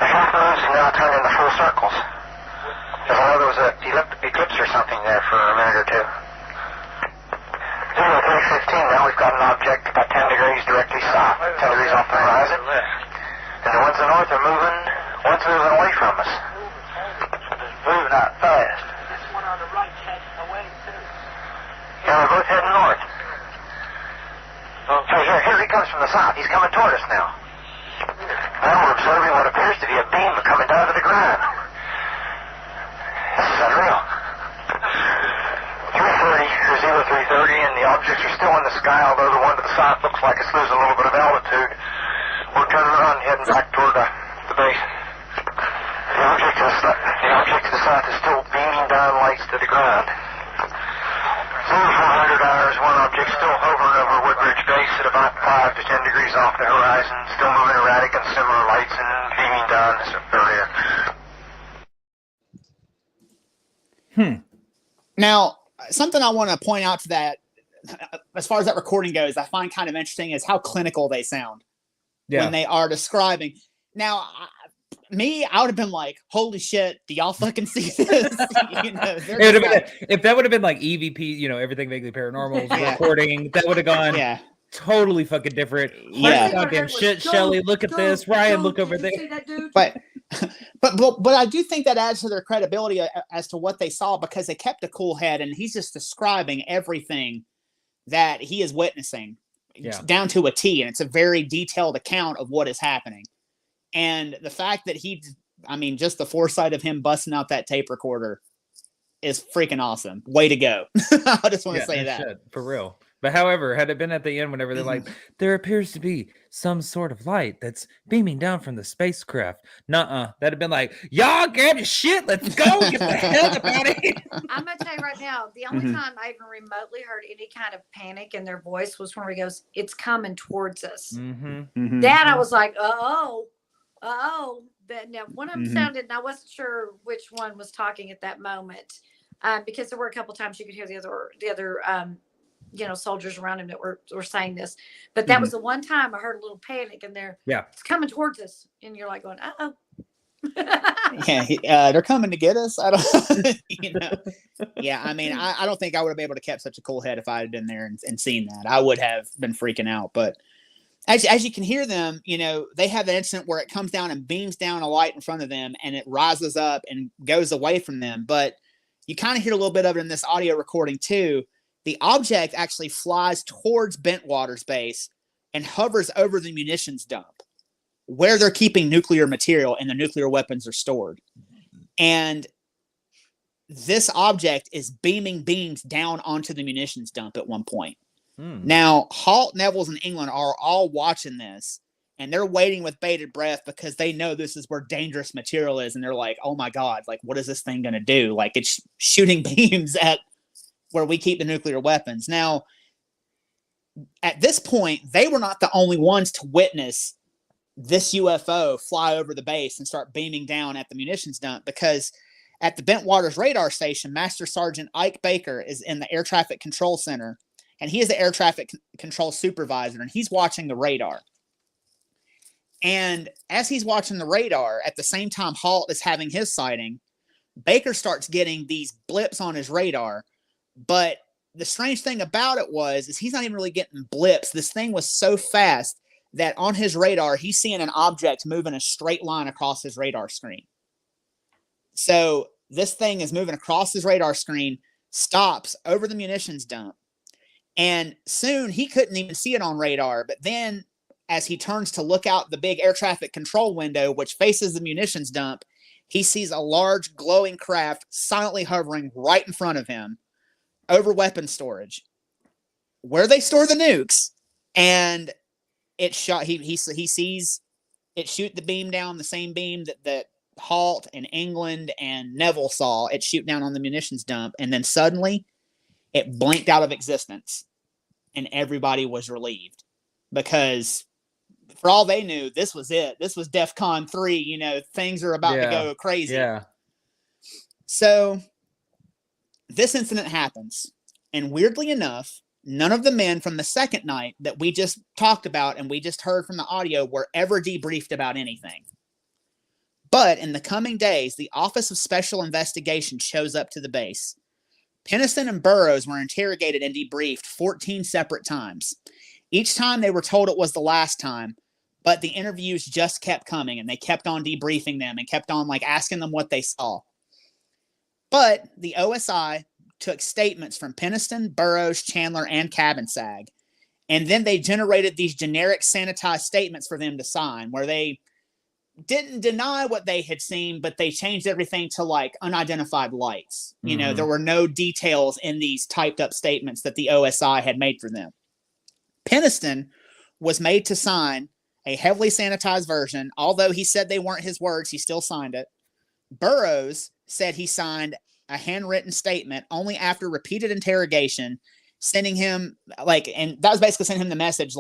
The half moons have now turned into full circles. As though there was an eclipse or something there for a minute or two. 315, now we've got an object about 10 degrees directly south, 10 degrees off the horizon. And the ones in the north are moving, one's moving away from us. Moving out fast. This one on the right heading away, too. Yeah, they're both heading north. So here he comes from the south. He's coming toward us now. Now we're observing what appears to be a beam coming down to the ground. This is unreal. 330, or 0330, and the objects are still in the sky, although the one to the south looks like it's losing a little bit of altitude. We're turning around and heading back toward the base. The object to the south is still beaming down lights to the ground. 400 hours, one object still hovering over Woodbridge Base at about 5 to 10 degrees off the horizon, still moving erratic and similar lights and beaming down this area. Now, something I want to point out to that, as far as that recording goes, I find kind of interesting is how clinical they sound when they are describing. Now, I would have been like, "Holy shit! Do y'all fucking see this?" If that would have been like EVP, Everything Vaguely Paranormal recording, that would have gone totally fucking different. Yeah, goddamn shit, Shelly. Look at this, Ryan. Look over there. But I do think that adds to their credibility as to what they saw, because they kept a cool head, and he's just describing everything that he is witnessing down to a T, and it's a very detailed account of what is happening. And the fact that just the foresight of him busting out that tape recorder is freaking awesome. Way to go. I just want to say that. Shit, for real. But however, had it been at the end, whenever they're like, there appears to be some sort of light that's beaming down from the spacecraft. Nuh-uh. That'd have been like, y'all grab your shit. Let's go. Get the hell out of here. I'm going to tell you right now, the only time I even remotely heard any kind of panic in their voice was when he goes, "It's coming towards us." That I was like, oh. But now one of them sounded, and I wasn't sure which one was talking at that moment, because there were a couple times you could hear the other soldiers around him that were saying this. But that was the one time I heard a little panic in there. Yeah, it's coming towards us, and you're like going, "Uh-oh." They're coming to get us. I don't, Yeah, I don't think I would have been able to kept such a cool head if I had been there and seen that. I would have been freaking out, but. As you can hear them, they have an incident where it comes down and beams down a light in front of them, and it rises up and goes away from them. But you kind of hear a little bit of it in this audio recording too. The object actually flies towards Bentwater's base and hovers over the munitions dump where they're keeping nuclear material and the nuclear weapons are stored. And this object is beaming beams down onto the munitions dump at one point. Now, Halt, Neville's, and England are all watching this, and they're waiting with bated breath because they know this is where dangerous material is, and they're like, oh my God, like, what is this thing going to do? Like, it's shooting beams at where we keep the nuclear weapons. Now, at this point, they were not the only ones to witness this UFO fly over the base and start beaming down at the munitions dump, because at the Bentwaters radar station, Master Sergeant Ike Baker is in the air traffic control center, and he is the air traffic control supervisor, and he's watching the radar. And as he's watching the radar, at the same time Halt is having his sighting, Baker starts getting these blips on his radar. But the strange thing about it is he's not even really getting blips. This thing was so fast that on his radar, he's seeing an object move in a straight line across his radar screen. So this thing is moving across his radar screen, stops over the munitions dump. And soon he couldn't even see it on radar. But then as he turns to look out the big air traffic control window, which faces the munitions dump, he sees a large glowing craft silently hovering right in front of him over weapon storage, where they store the nukes. And it shot, he sees it shoot the beam down, the same beam that Halt and England and Neville saw it shoot down on the munitions dump. And then suddenly it blinked out of existence, and everybody was relieved, because for all they knew, this was it. This was DEFCON 3. You know, things are about to go crazy. Yeah. So this incident happens, and weirdly enough, none of the men from the second night that we just talked about and we just heard from the audio were ever debriefed about anything. But in the coming days, the Office of Special Investigation shows up to the base. Penniston and Burroughs were interrogated and debriefed 14 separate times. Each time they were told it was the last time, but the interviews just kept coming, and they kept on debriefing them and kept on asking them what they saw. But the OSI took statements from Penniston, Burroughs, Chandler, and Cabansag, and then they generated these generic sanitized statements for them to sign, where they didn't deny what they had seen, but they changed everything to unidentified lights. You know, there were no details in these typed up statements that the OSI had made for them. Penniston was made to sign a heavily sanitized version. Although he said they weren't his words, he still signed it. Burroughs said he signed a handwritten statement only after repeated interrogation, sending him and that was basically sending him the message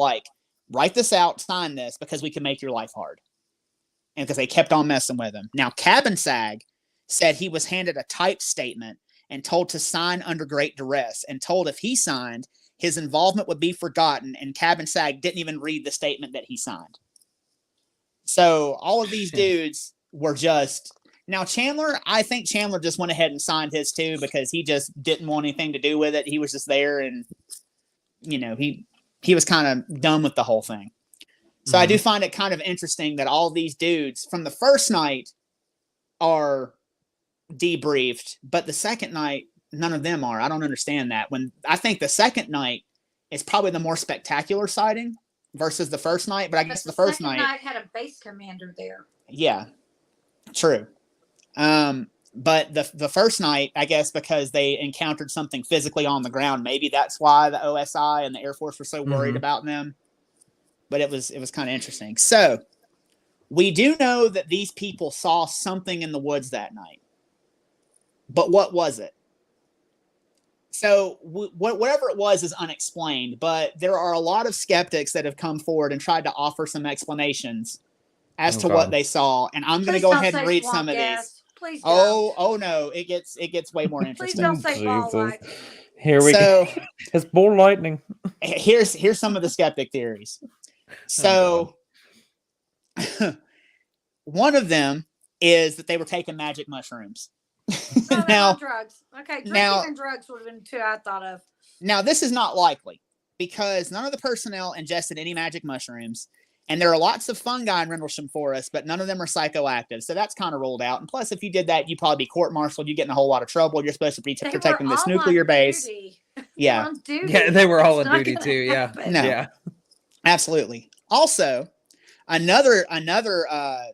write this out, sign this, because we can make your life hard. And because they kept on messing with him. Now, Cabansag said he was handed a typed statement and told to sign under great duress, and told if he signed, his involvement would be forgotten, and Cabansag didn't even read the statement that he signed. So all of these dudes were just... Now, Chandler, I think Chandler just went ahead and signed his too, because he just didn't want anything to do with it. He was just there, and, you know, he was kind of done with the whole thing. So I do find it kind of interesting that all these dudes from the first night are debriefed, but the second night, none of them are. I don't understand that. When I think the second night is probably the more spectacular sighting versus the first night, but I guess the first night had a base commander there. Yeah, true. But the first night, I guess because they encountered something physically on the ground, maybe that's why the OSI and the Air Force were so worried about them. But it was kind of interesting. So we do know that these people saw something in the woods that night. But what was it? So whatever it was is unexplained, but there are a lot of skeptics that have come forward and tried to offer some explanations as to what they saw. And I'm going to go ahead and read some of these. Please don't. Oh no, it gets way more interesting. Please don't say ball light. Here we go. It's ball lightning. Here's some of the skeptic theories. So one of them is that they were taking magic mushrooms. No, Now, drugs. Okay, drinking and drugs would have been two I thought of. Now, this is not likely because none of the personnel ingested any magic mushrooms, and there are lots of fungi in Rendlesham Forest, but none of them are psychoactive, so that's kind of ruled out. And plus, if you did that, you'd probably be court-martialed. You get in a whole lot of trouble. You're supposed to be protecting this nuclear base. Yeah, yeah, they were all on duty too. Yeah, no, yeah, absolutely. Also, another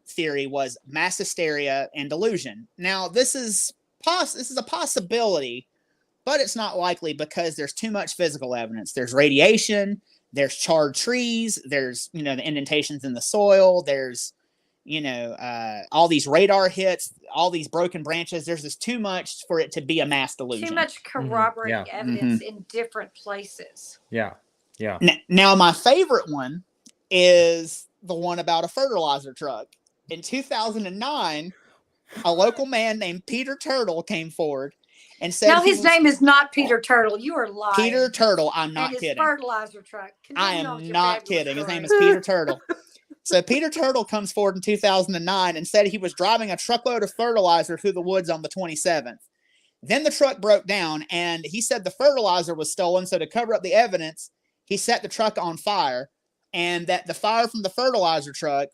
theory was mass hysteria and delusion. Now, this is a possibility, but it's not likely because there's too much physical evidence. There's radiation, there's charred trees, there's, the indentations in the soil, there's, all these radar hits, all these broken branches. There's just too much for it to be a mass delusion. Too much corroborating evidence in different places. Yeah. Yeah. Now, my favorite one is the one about a fertilizer truck. In 2009, a local man named Peter Turtle came forward and said, "Now his name is not Peter Turtle. You are lying." Peter Turtle. I'm not and his kidding. Fertilizer truck. I am not kidding. His name is Peter Turtle. So Peter Turtle comes forward in 2009 and said he was driving a truckload of fertilizer through the woods on the 27th. Then the truck broke down, and he said the fertilizer was stolen. So to cover up the evidence, he set the truck on fire, and that the fire from the fertilizer truck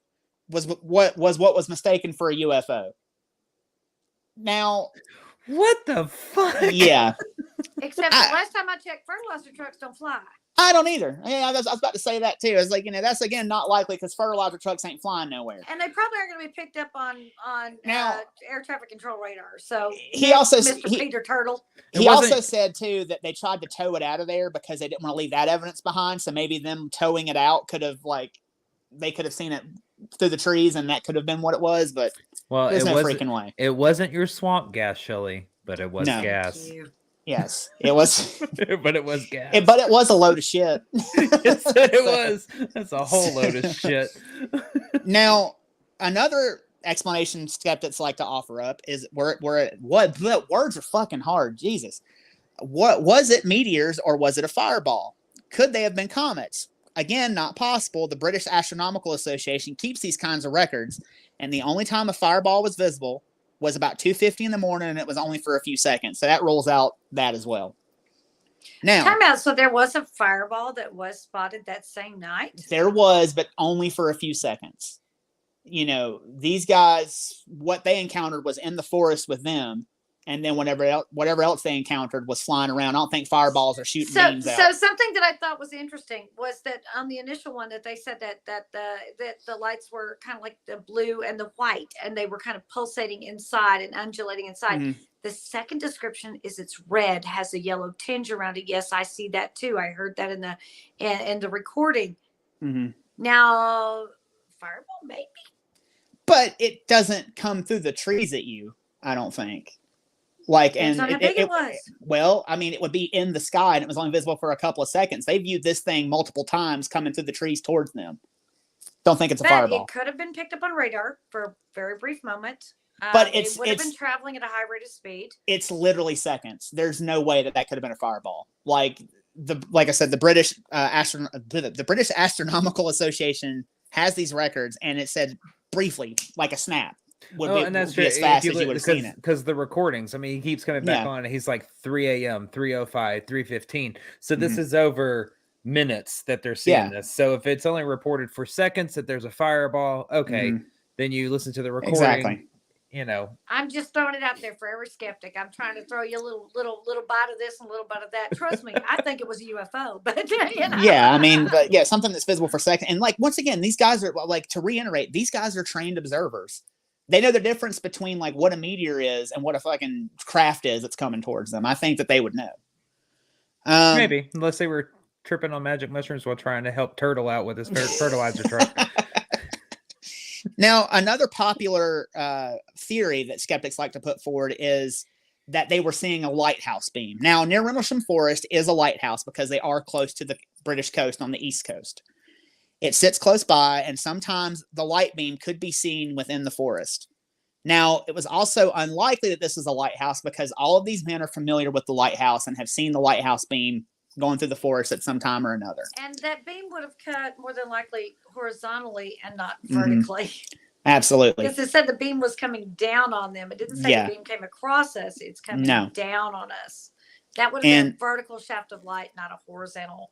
was what was mistaken for a UFO. Now, what the fuck? Yeah. Except the last time I checked, fertilizer trucks don't fly. I don't either. Yeah, I was about to say that too. It's like, that's again not likely because fertilizer trucks ain't flying nowhere. And they probably aren't going to be picked up on now, air traffic control radar. So he also Mr. Peter Turtle. He also said too that they tried to tow it out of there because they didn't want to leave that evidence behind. So maybe them towing it out could have they could have seen it through the trees, and that could have been what it was. But there's no freaking way. It wasn't your swamp gas, Shelley, but it was gas. Yes, it was. But it was gas. But it was a load of shit. Yes, it was. That's a whole load of shit. Now, another explanation skeptics like to offer up is what words are fucking hard. Jesus. What was it, meteors or was it a fireball? Could they have been comets? Again, not possible. The British Astronomical Association keeps these kinds of records, and the only time a fireball was visible was about 2:50 in the morning, and it was only for a few seconds. So that rules out that as well. Now, time out. So there was a fireball that was spotted that same night? There was, but only for a few seconds. These guys, what they encountered was in the forest with them, and then whatever else they encountered was flying around. I don't think fireballs are shooting beams out. So something that I thought was interesting was that on the initial one that they said that the lights were kind of like the blue and the white, and they were kind of pulsating inside and undulating inside. Mm-hmm. The second description is it's red, has a yellow tinge around it. Yes, I see that too. I heard that in the recording. Mm-hmm. Now, fireball maybe, but it doesn't come through the trees at you. I don't think. Well, I mean, it would be in the sky, and it was only visible for a couple of seconds. They viewed this thing multiple times coming through the trees towards them. Don't think it's a fireball. It could have been picked up on radar for a very brief moment. But it would have been traveling at a high rate of speed. It's literally seconds. There's no way that could have been a fireball. Like I said, the British Astronomical Association has these records, and it said briefly, like a snap. And that's be as fast as you would have seen it. Because the recordings, I mean, he keeps coming back on, and he's like 3 a.m., 3:05, 3:15. So this is over minutes that they're seeing this. So if it's only reported for seconds that there's a fireball, okay, then you listen to the recording. Exactly. I'm just throwing it out there for every skeptic. I'm trying to throw you a little bite of this and a little bit of that. Trust me, I think it was a UFO, but Yeah, I mean, but yeah, something that's visible for seconds. And once again, these guys are to reiterate, these guys are trained observers. They know the difference between what a meteor is and what a fucking craft is that's coming towards them. I think that they would know. Maybe, unless they were tripping on magic mushrooms while trying to help Turtle out with his fertilizer truck. Now, another popular theory that skeptics like to put forward is that they were seeing a lighthouse beam. Now, near Rendlesham Forest is a lighthouse because they are close to the British coast on the east coast. It sits close by, and sometimes the light beam could be seen within the forest. Now, it was also unlikely that this is a lighthouse because all of these men are familiar with the lighthouse and have seen the lighthouse beam going through the forest at some time or another. And that beam would have cut more than likely horizontally and not vertically. Absolutely. Because it said the beam was coming down on them. It didn't say the beam came across us. It's coming down on us. That would have been a vertical shaft of light, not a horizontal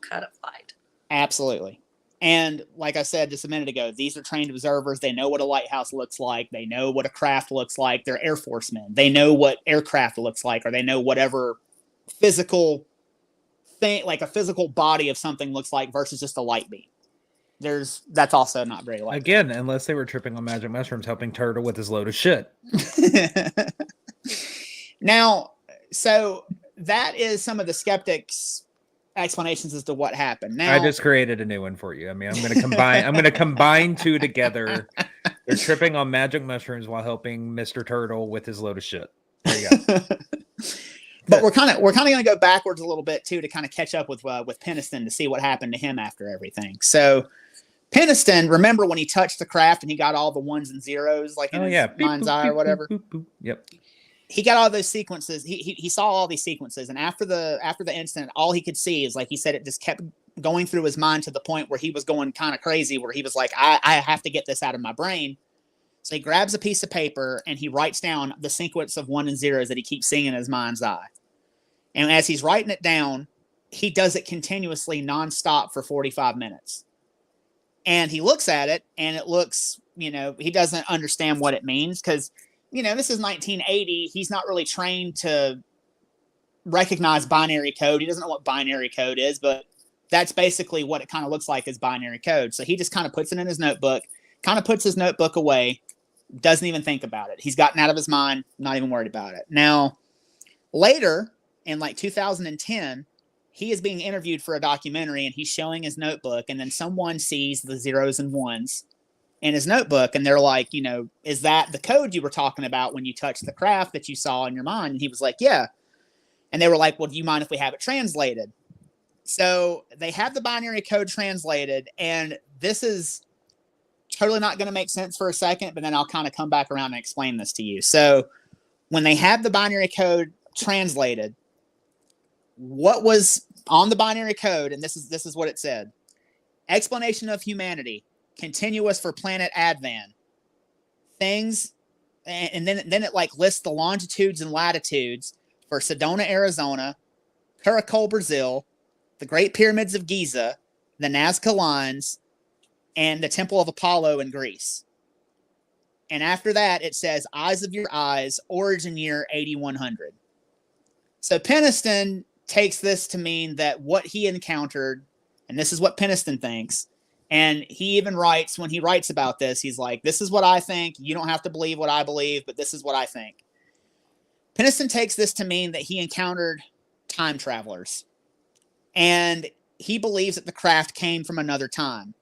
cut of light. Absolutely. And like I said just a minute ago, these are trained observers. They know what a lighthouse looks like. They know what a craft looks like. They're Air Force men. They know what aircraft looks like, or they know whatever physical thing, like a physical body of something looks like versus just a light beam. That's also not very likely. Again, unless they were tripping on magic mushrooms helping Turtle with his load of shit. Now, So that is some of the skeptics' explanations as to what happened. Now I just created a new one for you. I mean, I'm going to combine two together. They're tripping on magic mushrooms while helping Mr. Turtle with his load of shit. There you go. But we're kind of going to go backwards a little bit too to kind of catch up with Peniston to see what happened to him after everything. So Peniston, remember when he touched the craft and he got all the ones and zeros like in his mind's eye or whatever? Beep, boop, boop. Yep. He got all those sequences. He saw all these sequences, and after the incident, all he could see is, like he said, it just kept going through his mind to the point where he was going kind of crazy, where he was like, I have to get this out of my brain. So he grabs a piece of paper and he writes down the sequence of 1 and 0s that he keeps seeing in his mind's eye. And as he's writing it down, he does it continuously nonstop for 45 minutes. And he looks at it and it looks, he doesn't understand what it means because, this is 1980. He's not really trained to recognize binary code. He doesn't know what binary code is, but that's basically what it kind of looks like is binary code. So he just kind of puts it in his notebook, kind of puts his notebook away, doesn't even think about it. He's gotten out of his mind, not even worried about it. Now, later in like 2010, he is being interviewed for a documentary and he's showing his notebook, and then someone sees the 0s and 1s in his notebook, and they're like, is that the code you were talking about when you touched the craft that you saw in your mind? And he was like, yeah. And they were like, well, do you mind if we have it translated? So they have the binary code translated, and this is totally not going to make sense for a second, but then I'll kind of come back around and explain this to you. So when they have the binary code translated, what was on the binary code, and this is what it said: explanation of humanity, continuous for planet Advan, things, and then it like lists the longitudes and latitudes for Sedona, Arizona, Caracol, Brazil, the Great Pyramids of Giza, the Nazca Lines, and the Temple of Apollo in Greece. And after that, it says Eyes of Your Eyes, origin year 8100. So Peniston takes this to mean that what he encountered, and this is what Peniston thinks, and he even writes, when he writes about this, he's like, this is what I think. You don't have to believe what I believe, but this is what I think. Peniston takes this to mean that he encountered time travelers. And he believes that the craft came from another time.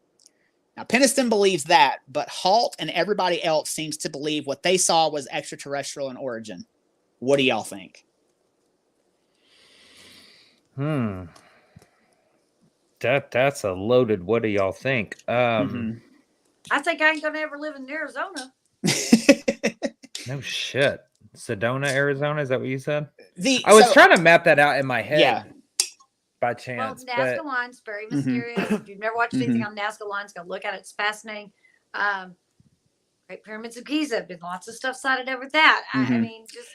Now, Peniston believes that, but Halt and everybody else seems to believe what they saw was extraterrestrial in origin. What do y'all think? That's a loaded. What do y'all think? I think I ain't gonna ever live in Arizona. No shit. Sedona, Arizona. Is that what you said? I was trying to map that out in my head. Yeah. By chance. Well, Nazca Lines, very mysterious. If you've never watched anything on Nazca Lines, go look at it. It's fascinating. Great Pyramids of Giza. Been lots of stuff cited over that. I mean, just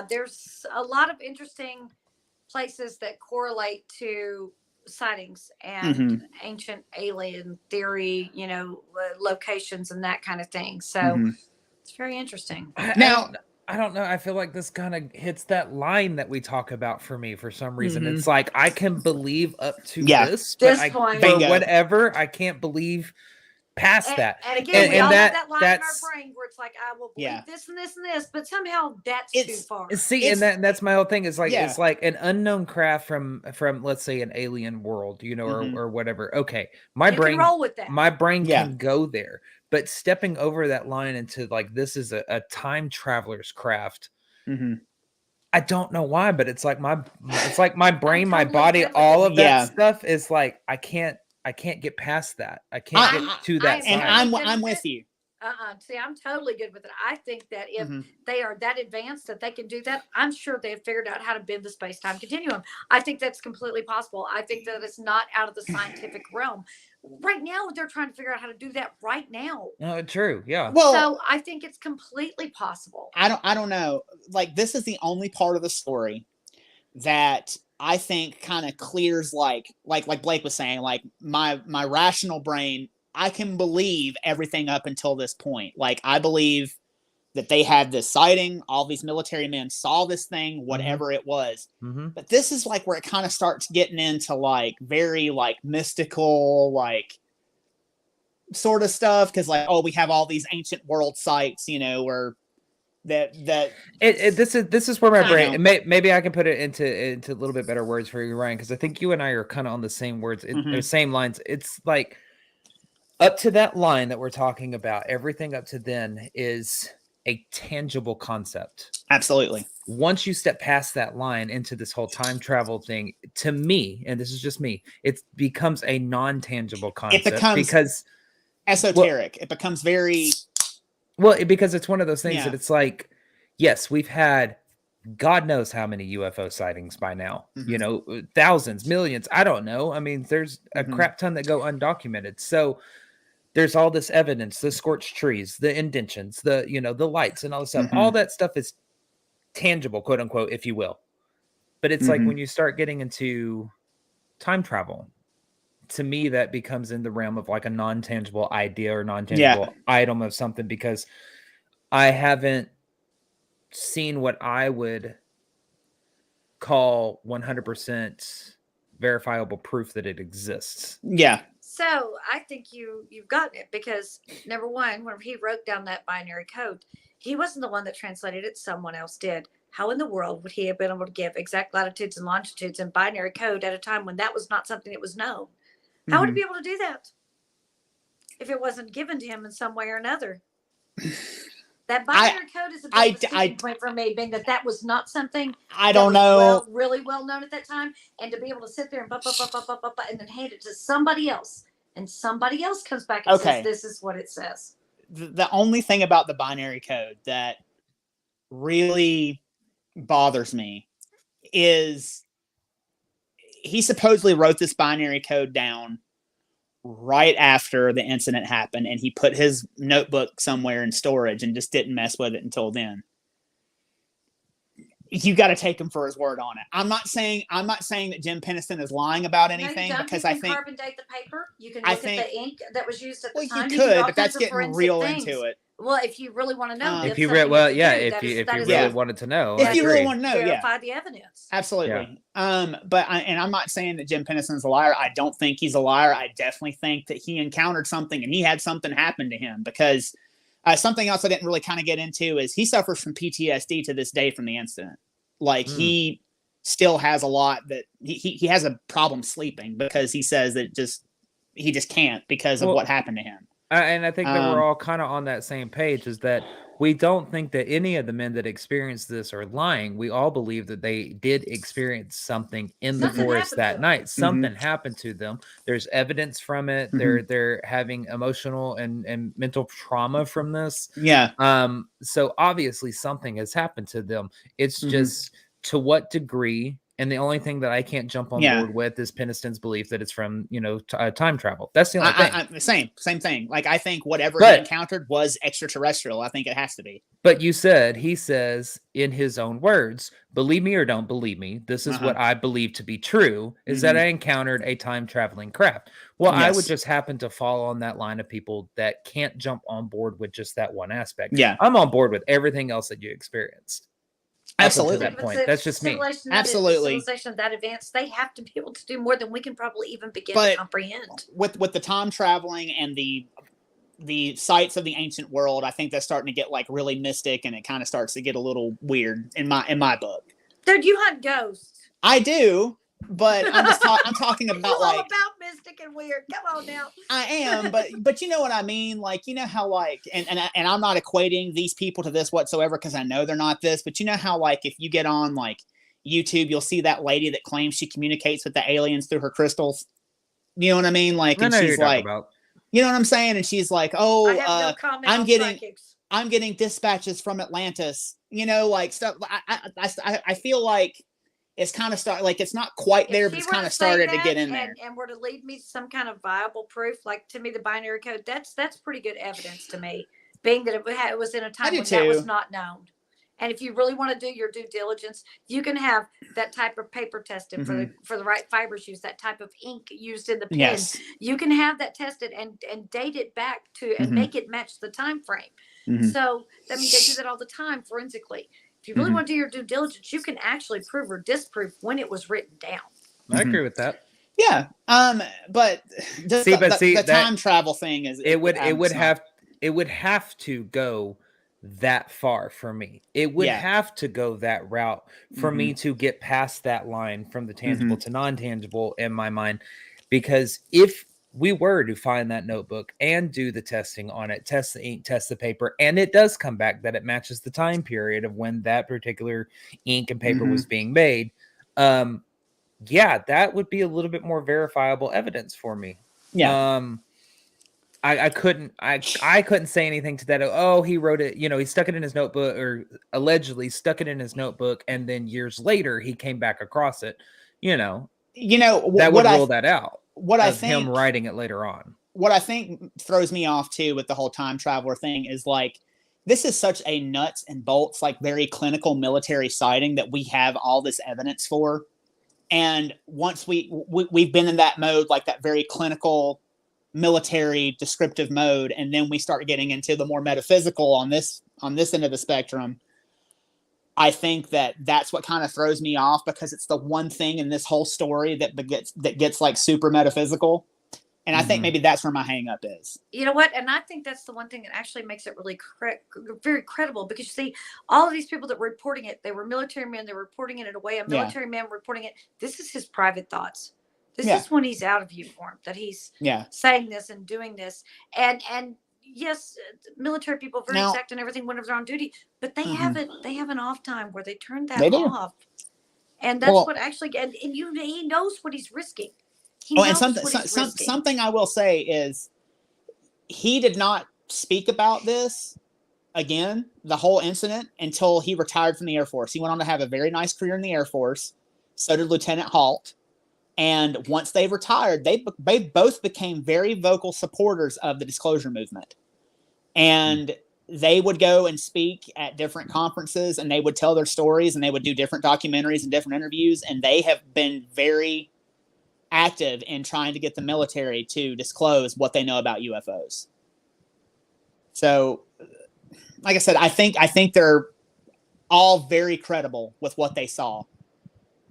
there's a lot of interesting places that correlate to sightings and ancient alien theory, locations and that kind of thing. So it's very interesting. Now, I don't know. I feel like this kind of hits that line that we talk about for me for some reason. It's like I can believe up to this, but whatever, I can't believe past that. And again, we all have that line in our brain where it's like, I will believe this and this and this, but somehow that's too far. See, and that's my whole thing. Is like it's like an unknown craft from let's say an alien world, or whatever. Okay, my brain can roll with that. My brain can go there. But stepping over that line into like this is a time traveler's craft, I don't know why, but it's like my brain, my body, all of that stuff is like I can't get past that. I can't get to that side. And I'm with you. See, I'm totally good with it. I think that if they are that advanced that they can do that, I'm sure they've figured out how to bend the space-time continuum. I think that's completely possible. I think that it's not out of the scientific realm. Right now, they're trying to figure out how to do that right now. True, yeah. Well, so I think it's completely possible. I don't know. Like, this is the only part of the story that I think kind of clears like Blake was saying, like my rational brain, I can believe everything up until this point. Like, I believe that they had this sighting, all these military men saw this thing, whatever it was. But this is like where it kind of starts getting into like very like mystical, like sort of stuff. Cause like, oh, we have all these ancient world sites, where This is where my I brain. know. Maybe I can put it into a little bit better words for you, Ryan, because I think you and I are kind of on the same words, the same lines. It's like up to that line that we're talking about. Everything up to then is a tangible concept. Absolutely. Once you step past that line into this whole time travel thing, to me, and this is just me, it becomes a non-tangible concept. It becomes because esoteric. It becomes very because it's one of those things Yeah. that it's like, yes, we've had God knows how many UFO sightings by now. You know, thousands, millions. I don't know. I mean, there's a crap ton that go undocumented. So there's all this evidence, the scorched trees, the indentions, the lights and all this stuff. All that stuff is tangible, quote unquote, if you will. But it's like when you start getting into time travel, to me, that becomes in the realm of like a non-tangible idea or non-tangible item of something, because I haven't seen what I would call 100% verifiable proof that it exists. Yeah. So I think you've gotten it, because number one, when he wrote down that binary code, he wasn't the one that translated it. Someone else did. How in the world would he have been able to give exact latitudes and longitudes in binary code at a time when that was not something that was known? How would he be able to do that if it wasn't given to him in some way or another? That binary code is a bit of a sticking point for me, being that was not something I don't know. really well known at that time, and to be able to sit there and and then hand it to somebody else, and somebody else comes back and says, "This is what it says." The only thing about the binary code that really bothers me is he supposedly wrote this binary code down right after the incident happened, and he put his notebook somewhere in storage and just didn't mess with it until then. You got to take him for his word on it. I'm not saying that Jim Penniston is lying about anything, because I think carbon date the paper. You can look at the ink that was used at the time. You could, but that's getting real into it. Well, if you really want to know, if you really wanted to know, if you really want to know, verify the evidence. Absolutely. But I'm not saying that Jim Penniston's a liar. I don't think he's a liar. I definitely think that he encountered something and he had something happen to him, because something else I didn't really kind of get into is he suffers from PTSD to this day from the incident. Like he still has a lot that he has a problem sleeping, because he says that he just can't because of what happened to him. And I think that we're all kind of on that same page, is that we don't think that any of the men that experienced this are lying. We all believe that they did experience something in the forest that night. Something happened to them. There's evidence from it. They're having emotional and mental trauma from this. Yeah. So obviously something has happened to them. It's just to what degree. And the only thing that I can't jump on board with is Penniston's belief that it's from, time travel. That's the only thing. Same thing. Like, I think whatever he encountered was extraterrestrial. I think it has to be. But he says in his own words, believe me or don't believe me, this is what I believe to be true, is that I encountered a time traveling craft. Well, I would just happen to fall on that line of people that can't jump on board with just that one aspect. Yeah. I'm on board with everything else that you experienced. Absolutely. That point. That's just me. Absolutely. Civilization that advanced, they have to be able to do more than we can probably even begin to comprehend. With the time traveling and the sites of the ancient world, I think that's starting to get like really mystic, and it kind of starts to get a little weird in my book. Dude, you hunt ghosts. I do, but I'm talking about all about mystic and weird. Come on now. I am, but you know what I mean? Like, you know how and I'm not equating these people to this whatsoever, because I know they're not this, but you know how like if you get on like YouTube, you'll see that lady that claims she communicates with the aliens through her crystals. You know what I mean? Like, and she's like, you know what I'm saying? And she's like, I'm getting dispatches from Atlantis, like stuff. I feel like it's kind of it's not quite there, but it's kind of started to get in there. And were to lead me some kind of viable proof, like to me, the binary code, that's pretty good evidence to me, being that it was in a time when that was not known. And if you really want to do your due diligence, you can have that type of paper tested for the right fibers used, that type of ink used in the pen. Yes. You can have that tested and date it back to and make it match the time frame. So I mean, they do that all the time forensically. If you really want to do your due diligence, you can actually prove or disprove when it was written down. I agree with that. Yeah. But the time travel thing is it would have to go that far for me. It would Yeah. have to go that route for me to get past that line from the tangible to non-tangible in my mind. Because if we were to find that notebook and do the testing on it, test the ink, test the paper, and it does come back that it matches the time period of when that particular ink and paper was being made, yeah, that would be a little bit more verifiable evidence for me. Yeah. I couldn't say anything to that. Oh, he wrote it, he stuck it in his notebook, or allegedly stuck it in his notebook, and then years later he came back across it. That would rule that out. What I of think him writing it later on. What I think throws me off too with the whole time traveler thing is like, this is such a nuts and bolts, like very clinical military sighting that we have all this evidence for. And once we've been in that mode, like that very clinical military descriptive mode, and then we start getting into the more metaphysical on this end of the spectrum, I think that's what kind of throws me off, because it's the one thing in this whole story that gets like super metaphysical. And I think maybe that's where my hang up is. You know what? And I think that's the one thing that actually makes it really very credible, because you see, all of these people that were reporting it, they were military men. They were reporting it in a way a military man reporting it. This is his private thoughts. This is when he's out of uniform that he's saying this and doing this. And yes, military people are very exact and everything whenever they're on duty, but they have an off time where they turn that off. And that's what actually, and he knows what he's risking. And something I will say is, he did not speak about this again, the whole incident, until he retired from the Air Force. He went on to have a very nice career in the Air Force. So did Lieutenant Halt. And once they retired, they both became very vocal supporters of the disclosure movement. And they would go and speak at different conferences, and they would tell their stories, and they would do different documentaries and different interviews. And they have been very active in trying to get the military to disclose what they know about UFOs. So, like I said, I think they're all very credible with what they saw.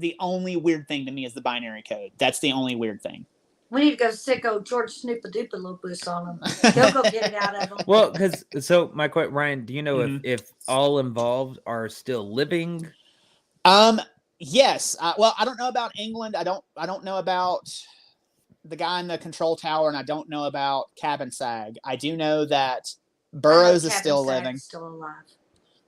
The only weird thing to me is the binary code. That's the only weird thing. We need to go sicko George Snoopadoopadloopus on them. He'll go get it out of them. Well, my question, Ryan, do you know if all involved are still living? Yes. Well, I don't know about England. I don't know about the guy in the control tower, and I don't know about Cabin Sag. I do know that Burroughs is still living. Still alive.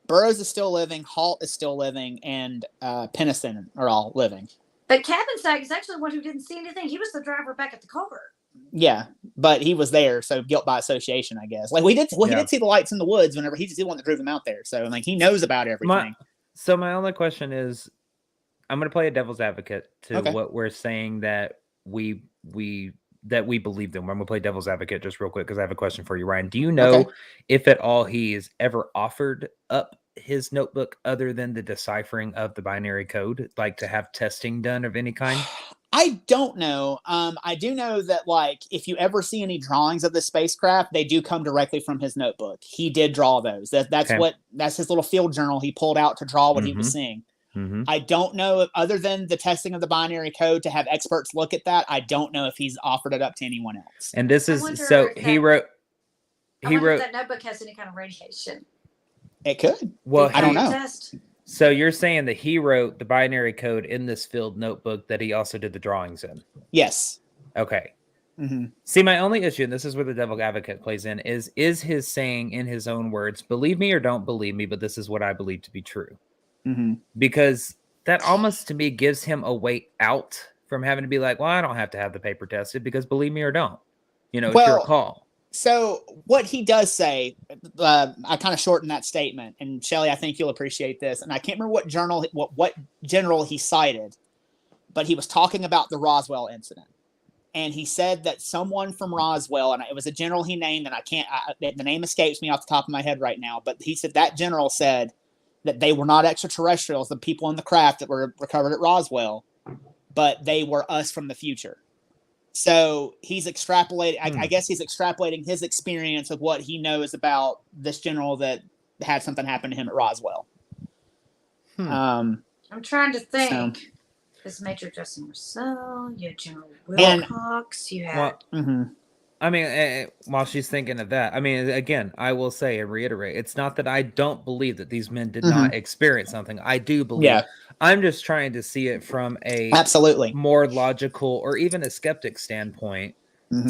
Burroughs is still living. Halt is still living, and Penniston are all living. But Cabin Sag is actually the one who didn't see anything. He was the driver back at the car. Yeah, but he was there, so guilt by association, I guess. Like he did see the lights in the woods whenever he's the one that drove them out there. So like he knows about everything. My only question is, I'm going to play a devil's advocate to what we're saying that we believe them. I'm going to play devil's advocate just real quick, because I have a question for you, Ryan. Do you know if at all he's ever offered up his notebook other than the deciphering of the binary code, like to have testing done of any kind? I don't know. I do know that, like, if you ever see any drawings of the spacecraft, they do come directly from his notebook. He did draw those. That's his little field journal he pulled out to draw what he was seeing. I don't know, other than the testing of the binary code to have experts look at that, I don't know if he's offered it up to anyone else. And this is he wrote if that notebook has any kind of radiation. It could. Well, I don't know. So you're saying that he wrote the binary code in this field notebook that he also did the drawings in? Yes. Okay. See, my only issue, and this is where the devil advocate plays in, is his saying in his own words, believe me or don't believe me, but this is what I believe to be true. Because that almost to me gives him a way out from having to be like, well, I don't have to have the paper tested, because believe me or don't, it's your call. So what he does say, I kind of shortened that statement, and Shelley, I think you'll appreciate this. And I can't remember what general he cited, but he was talking about the Roswell incident. And he said that someone from Roswell, and it was a general he named, and the name escapes me off the top of my head right now, but he said that general said that they were not extraterrestrials, the people in the craft that were recovered at Roswell, but they were us from the future. So he's extrapolating, I guess he's extrapolating his experience of what he knows about this general that had something happen to him at Roswell. I'm trying to think. This Major Justin Russell, you had General Wilcox, you had... I mean, while she's thinking of that, I mean, again, I will say and reiterate, it's not that I don't believe that these men did not experience something. I do believe. Yeah. I'm just trying to see it from a Absolutely. more logical or even a skeptic standpoint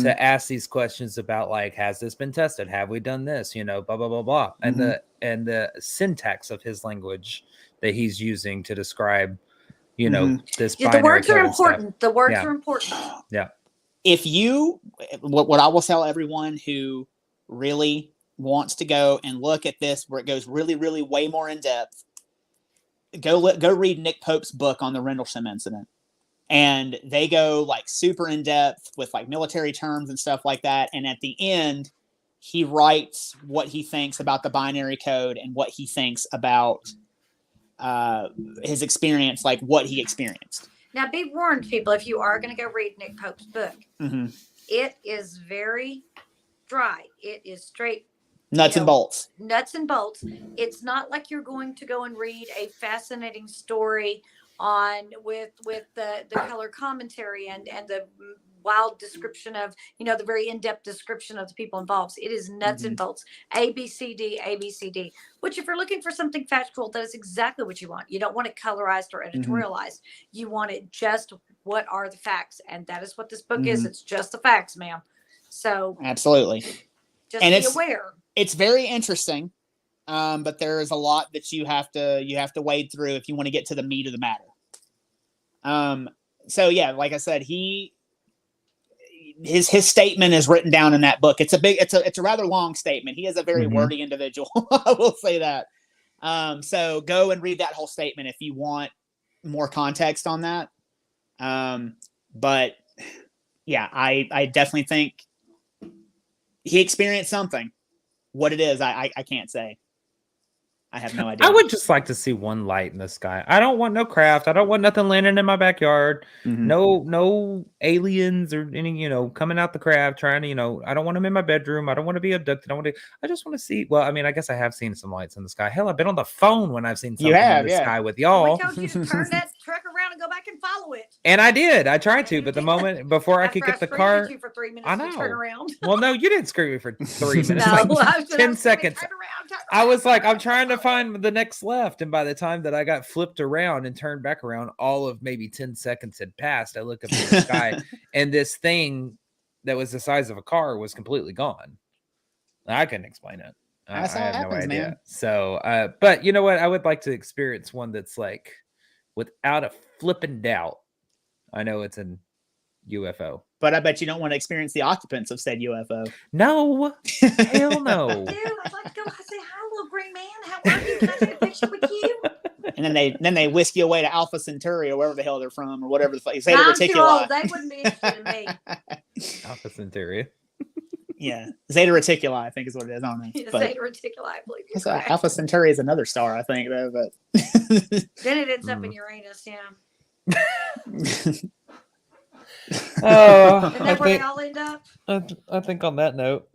to ask these questions about, like, has this been tested? Have we done this? You know, blah blah blah blah, and the syntax of his language that he's using to describe, you know, this. Yeah, the binary words are code and stuff. important. The words Yeah. are important. Yeah. If you, what I will tell everyone who really wants to go and look at this, where it goes really, really way more in depth, go read Nick Pope's book on the Rendlesham incident. And they go like super in depth with like military terms and stuff like that. And at the end, he writes what he thinks about the binary code and what he thinks about his experience, like what he experienced. Now, be warned, people, if you are going to go read Nick Pope's book, it is very dry. It is straight nuts and bolts. Nuts and bolts. It's not like you're going to go and read a fascinating story on with the color commentary and the wild description of, you know, the very in-depth description of the people involved. It is nuts and bolts. A, B, C, D, A, B, C, D. Which, if you're looking for something factual, that is exactly what you want. You don't want it colorized or editorialized. You want it just, what are the facts? And that is what this book is. It's just the facts, ma'am. So absolutely. Just be aware. It's very interesting. But there is a lot that you have to wade through if you want to get to the meat of the matter. So yeah, like I said, his statement is written down in that book. It's a rather long statement. He is a very wordy individual. I will say that. So go and read that whole statement if you want more context on that. But yeah, I definitely think he experienced something. What it is, I can't say. I have no idea. I would just like to see one light in the sky. I don't want no craft. I don't want nothing landing in my backyard. No aliens or any, you know, coming out the craft trying to, you know, I don't want them in my bedroom. I don't want to be abducted. I just want to see. Well, I mean, I guess I have seen some lights in the sky. Hell, I've been on the phone when I've seen something in the sky with y'all. We told you to turn that truck around and go back and follow it. And I did. I tried to, but the moment before I could get the car, at you for 3 minutes I know. To turn around. Well, no, you didn't scream me for 3 minutes. No, like 10 seconds. Turn around. I was like, I'm trying to find the next left. And by the time that I got flipped around and turned back around, all of maybe 10 seconds had passed. I look up in the sky and this thing that was the size of a car was completely gone. I couldn't explain it. That's I how it have happens, no idea. man. So, but you know what? I would like to experience one that's like, without a flipping doubt, I know it's an UFO. But I bet you don't want to experience the occupants of said UFO. No. Hell no. Dude, I'd like to go say hi, little green man. How are you? Can I take a picture with you? And then they whisk you away to Alpha Centauri or wherever the hell they're from or whatever the fuck. Zeta I'm too Reticuli. old. They wouldn't be interested in me. Alpha Centauri. Yeah, Zeta Reticuli, I think is what it is. I don't know. Zeta Reticuli, I believe you're correct. Alpha Centauri is another star, I think, though. But then it ends up in Uranus, yeah. Oh, Isn't that where they all end up? I think on that note.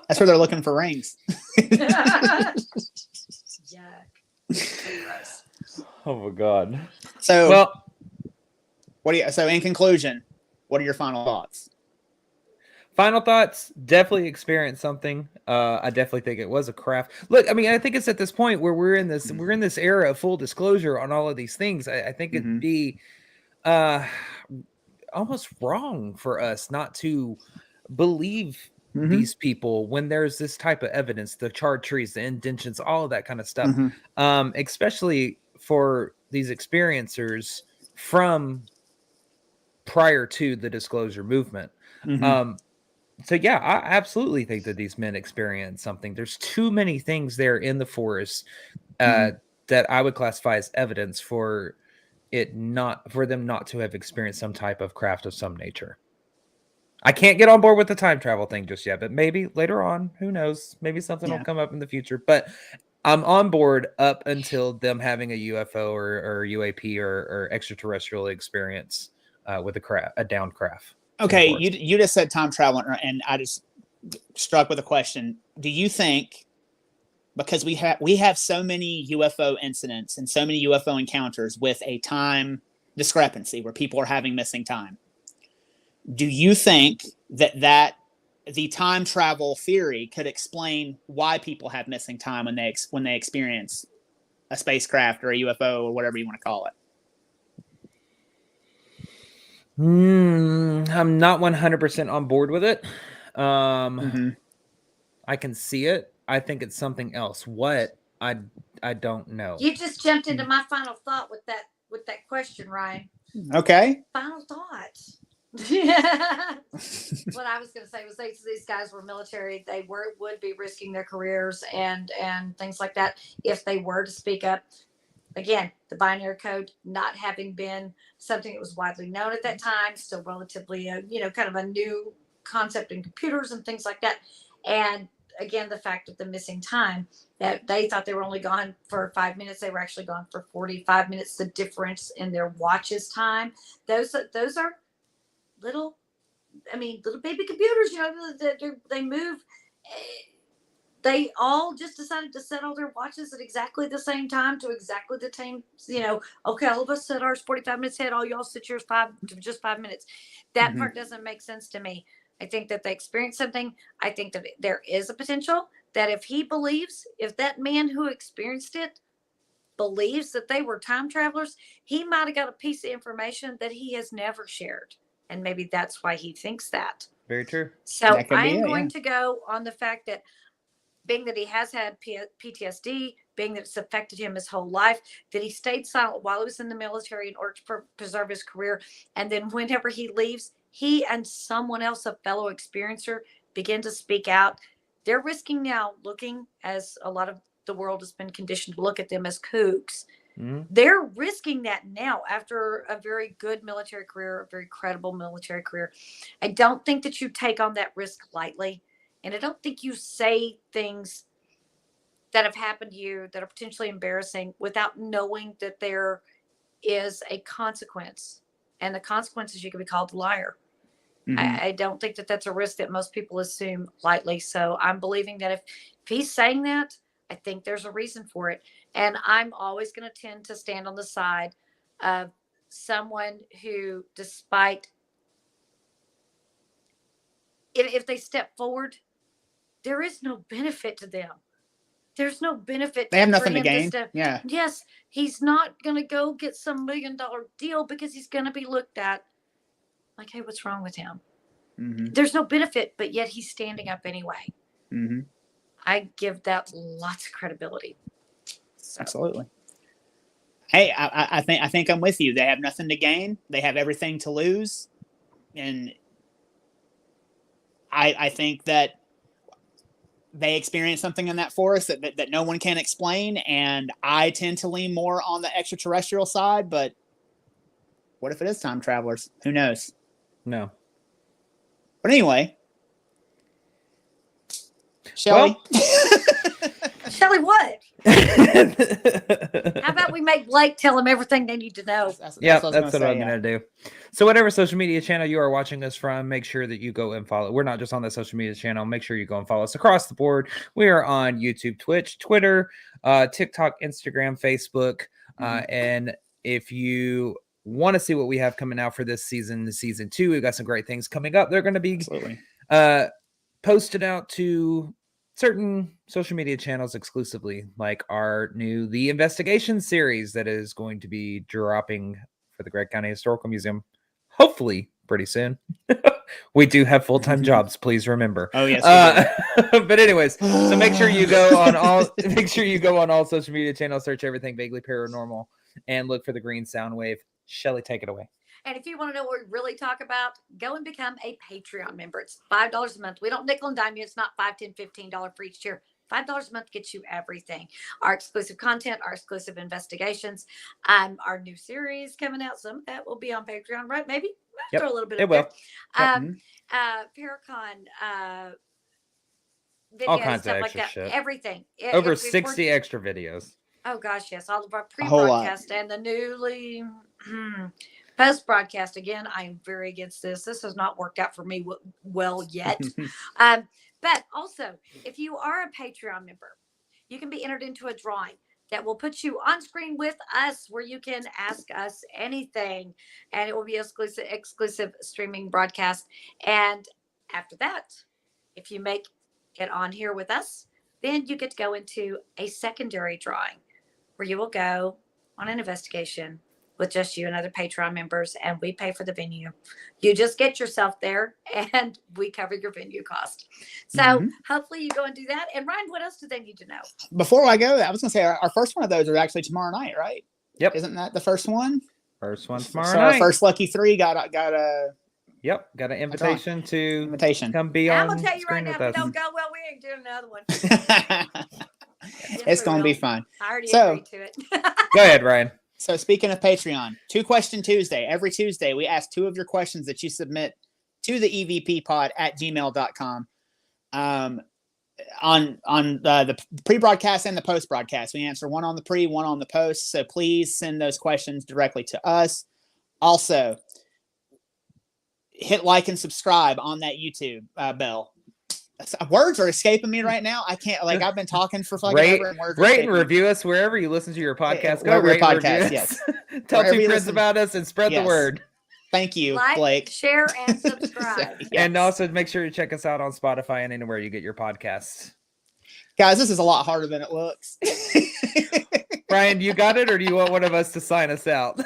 That's where they're looking for rings. Oh my god. So, well, so in conclusion, what are your final thoughts? Final thoughts, definitely experienced something. I definitely think it was a craft. Look, I mean, I think it's at this point where we're in this era of full disclosure on all of these things. I think it'd be almost wrong for us not to believe these people when there's this type of evidence, the charred trees, the indentions, all of that kind of stuff. Especially for these experiencers from prior to the disclosure movement. So yeah, I absolutely think that these men experienced something. There's too many things there in the forest that I would classify as evidence for them not to have experienced some type of craft of some nature. I can't get on board with the time travel thing just yet, but maybe later on, who knows? Maybe something will come up in the future. But I'm on board up until them having a UFO or UAP or extraterrestrial experience with a downed craft. Okay, you just said time travel, and I just struck with a question. Do you think, because we have so many UFO incidents and so many UFO encounters with a time discrepancy where people are having missing time, Do you think that the time travel theory could explain why people have missing time when they experience a spacecraft or a UFO or whatever you want to call it? I'm not 100% on board with it. Mm-hmm. I can see it. I think it's something else. What? I don't know. You just jumped into my final thought with that question, Ryan. Okay. Final thoughts. What I was going to say was these guys were military. They would be risking their careers and things like that if they were to speak up. Again, the binary code not having been something that was widely known at that time, still relatively, kind of a new concept in computers and things like that. And again, the fact of the missing time, that they thought they were only gone for 5 minutes, they were actually gone for 45 minutes. The difference in their watches time, those are little baby computers, they move. They all just decided to set all their watches at exactly the same time to exactly the time, okay, all of us set ours 45 minutes ahead, all y'all set yours just 5 minutes. That part doesn't make sense to me. I think that they experienced something. I think that there is a potential that if that man who experienced it believes that they were time travelers, he might have got a piece of information that he has never shared. And maybe that's why he thinks that. Very true. So I am going to go on the fact that being that he has had PTSD, being that it's affected him his whole life, that he stayed silent while he was in the military in order to preserve his career. And then whenever he leaves, he and someone else, a fellow experiencer, begin to speak out. They're risking now looking, as a lot of the world has been conditioned to look at them as kooks. Mm-hmm. They're risking that now after a very good military career, a very credible military career. I don't think that you take on that risk lightly. And I don't think you say things that have happened to you that are potentially embarrassing without knowing that there is a consequence. And the consequences, you can be called a liar. Mm-hmm. I don't think that that's a risk that most people assume lightly. So I'm believing that if he's saying that, I think there's a reason for it. And I'm always going to tend to stand on the side of someone who, despite if they step forward, there is no benefit to them. There's no benefit. They have nothing to gain. Yeah. Yes. He's not going to go get some $1 million deal because he's going to be looked at like, hey, what's wrong with him? Mm-hmm. There's no benefit, but yet he's standing up anyway. Mm-hmm. I give that lots of credibility. So. Absolutely. Hey, I think I'm with you. They have nothing to gain. They have everything to lose. And I think that they experience something in that forest that no one can explain. And I tend to lean more on the extraterrestrial side, but what if it is time travelers? Who knows? No. But anyway. Shelly. Shelly, what? How about we make Blake tell them everything they need to know? That's what I'm going to do. So whatever social media channel you are watching us from, make sure that you go and follow. We're not just on the social media channel. Make sure you go and follow us across the board. We are on YouTube, Twitch, Twitter, TikTok, Instagram, Facebook. And if you want to see what we have coming out for this season 2, we've got some great things coming up. They're going to be posted out to certain social media channels exclusively, like our new The Investigation series that is going to be dropping for the Gregg County Historical Museum, hopefully pretty soon. We do have full-time jobs, please remember. Oh yes. But anyways, so make sure you go on all social media channels, search everything Vaguely Paranormal, and look for the green sound wave. Shelly, take it away. And if you want to know what we really talk about, go and become a Patreon member. It's $5 a month. We don't nickel and dime you. It's not $5, $10, $15 for each tier. $5 a month gets you everything. Our exclusive content, our exclusive investigations, our new series coming out. Some of that will be on Patreon, right? Maybe throw a little bit of it. Paracon, videos, all kinds stuff of like extra that. shit. Everything. Over 60 extra videos. Oh gosh, yes. All of our pre-broadcast and the newly post-broadcast. Again, I am very against this. This has not worked out for me well yet. But also, if you are a Patreon member, you can be entered into a drawing. that will put you on screen with us, where you can ask us anything, and it will be exclusive streaming broadcast. And after that, if you make it on here with us, then you get to go into a secondary drawing where you will go on an investigation with just you and other Patreon members, and we pay for the venue. You just get yourself there, and we cover your venue cost. So hopefully you go and do that. And Ryan, what else do they need to know? Before I go, I was going to say our first one of those are actually tomorrow night, right? Yep. Isn't that the first one? First one tomorrow So night. our first lucky 3 got a Yep, got an invitation to invitation. come be I'm on gonna tell you right screen now, with if it us. don't go well, we ain't doing another one. It's Yes, we going to be will. fun. I already So- agreed to it. Go ahead, Ryan. So speaking of Patreon, 2-Question Tuesday. Every Tuesday, we ask 2 of your questions that you submit to the evppod@gmail.com. On the pre-broadcast and the post-broadcast. We answer one on the pre, one on the post. So please send those questions directly to us. Also, hit like and subscribe on that YouTube bell. Words are escaping me right now. I can't, like, I've been talking for fucking ever, and words are Rate escaping and me. review us wherever you listen to your podcast. Go Wherever your rate and review podcast, us. yes. Tell Wherever 2 you friends listen. about us and spread the Yes. word. Thank you, Like, Blake. share, and subscribe. Yes. And also make sure you check us out on Spotify and anywhere you get your podcasts. Guys, this is a lot harder than it looks. Brian, you got it, or do you want one of us to sign us out?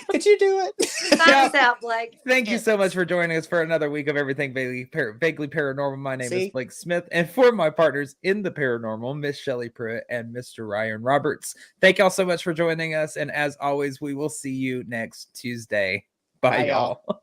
Could you do it? Sign us out, Blake. Thank you so much for joining us for another week of Everything Vaguely Paranormal. My name is See? Blake Smith, and for my partners in the paranormal, Miss Shelley Pruitt and Mr. Ryan Roberts. Thank y'all so much for joining us, and as always, we will see you next Tuesday. Bye, Bye, y'all. y'all.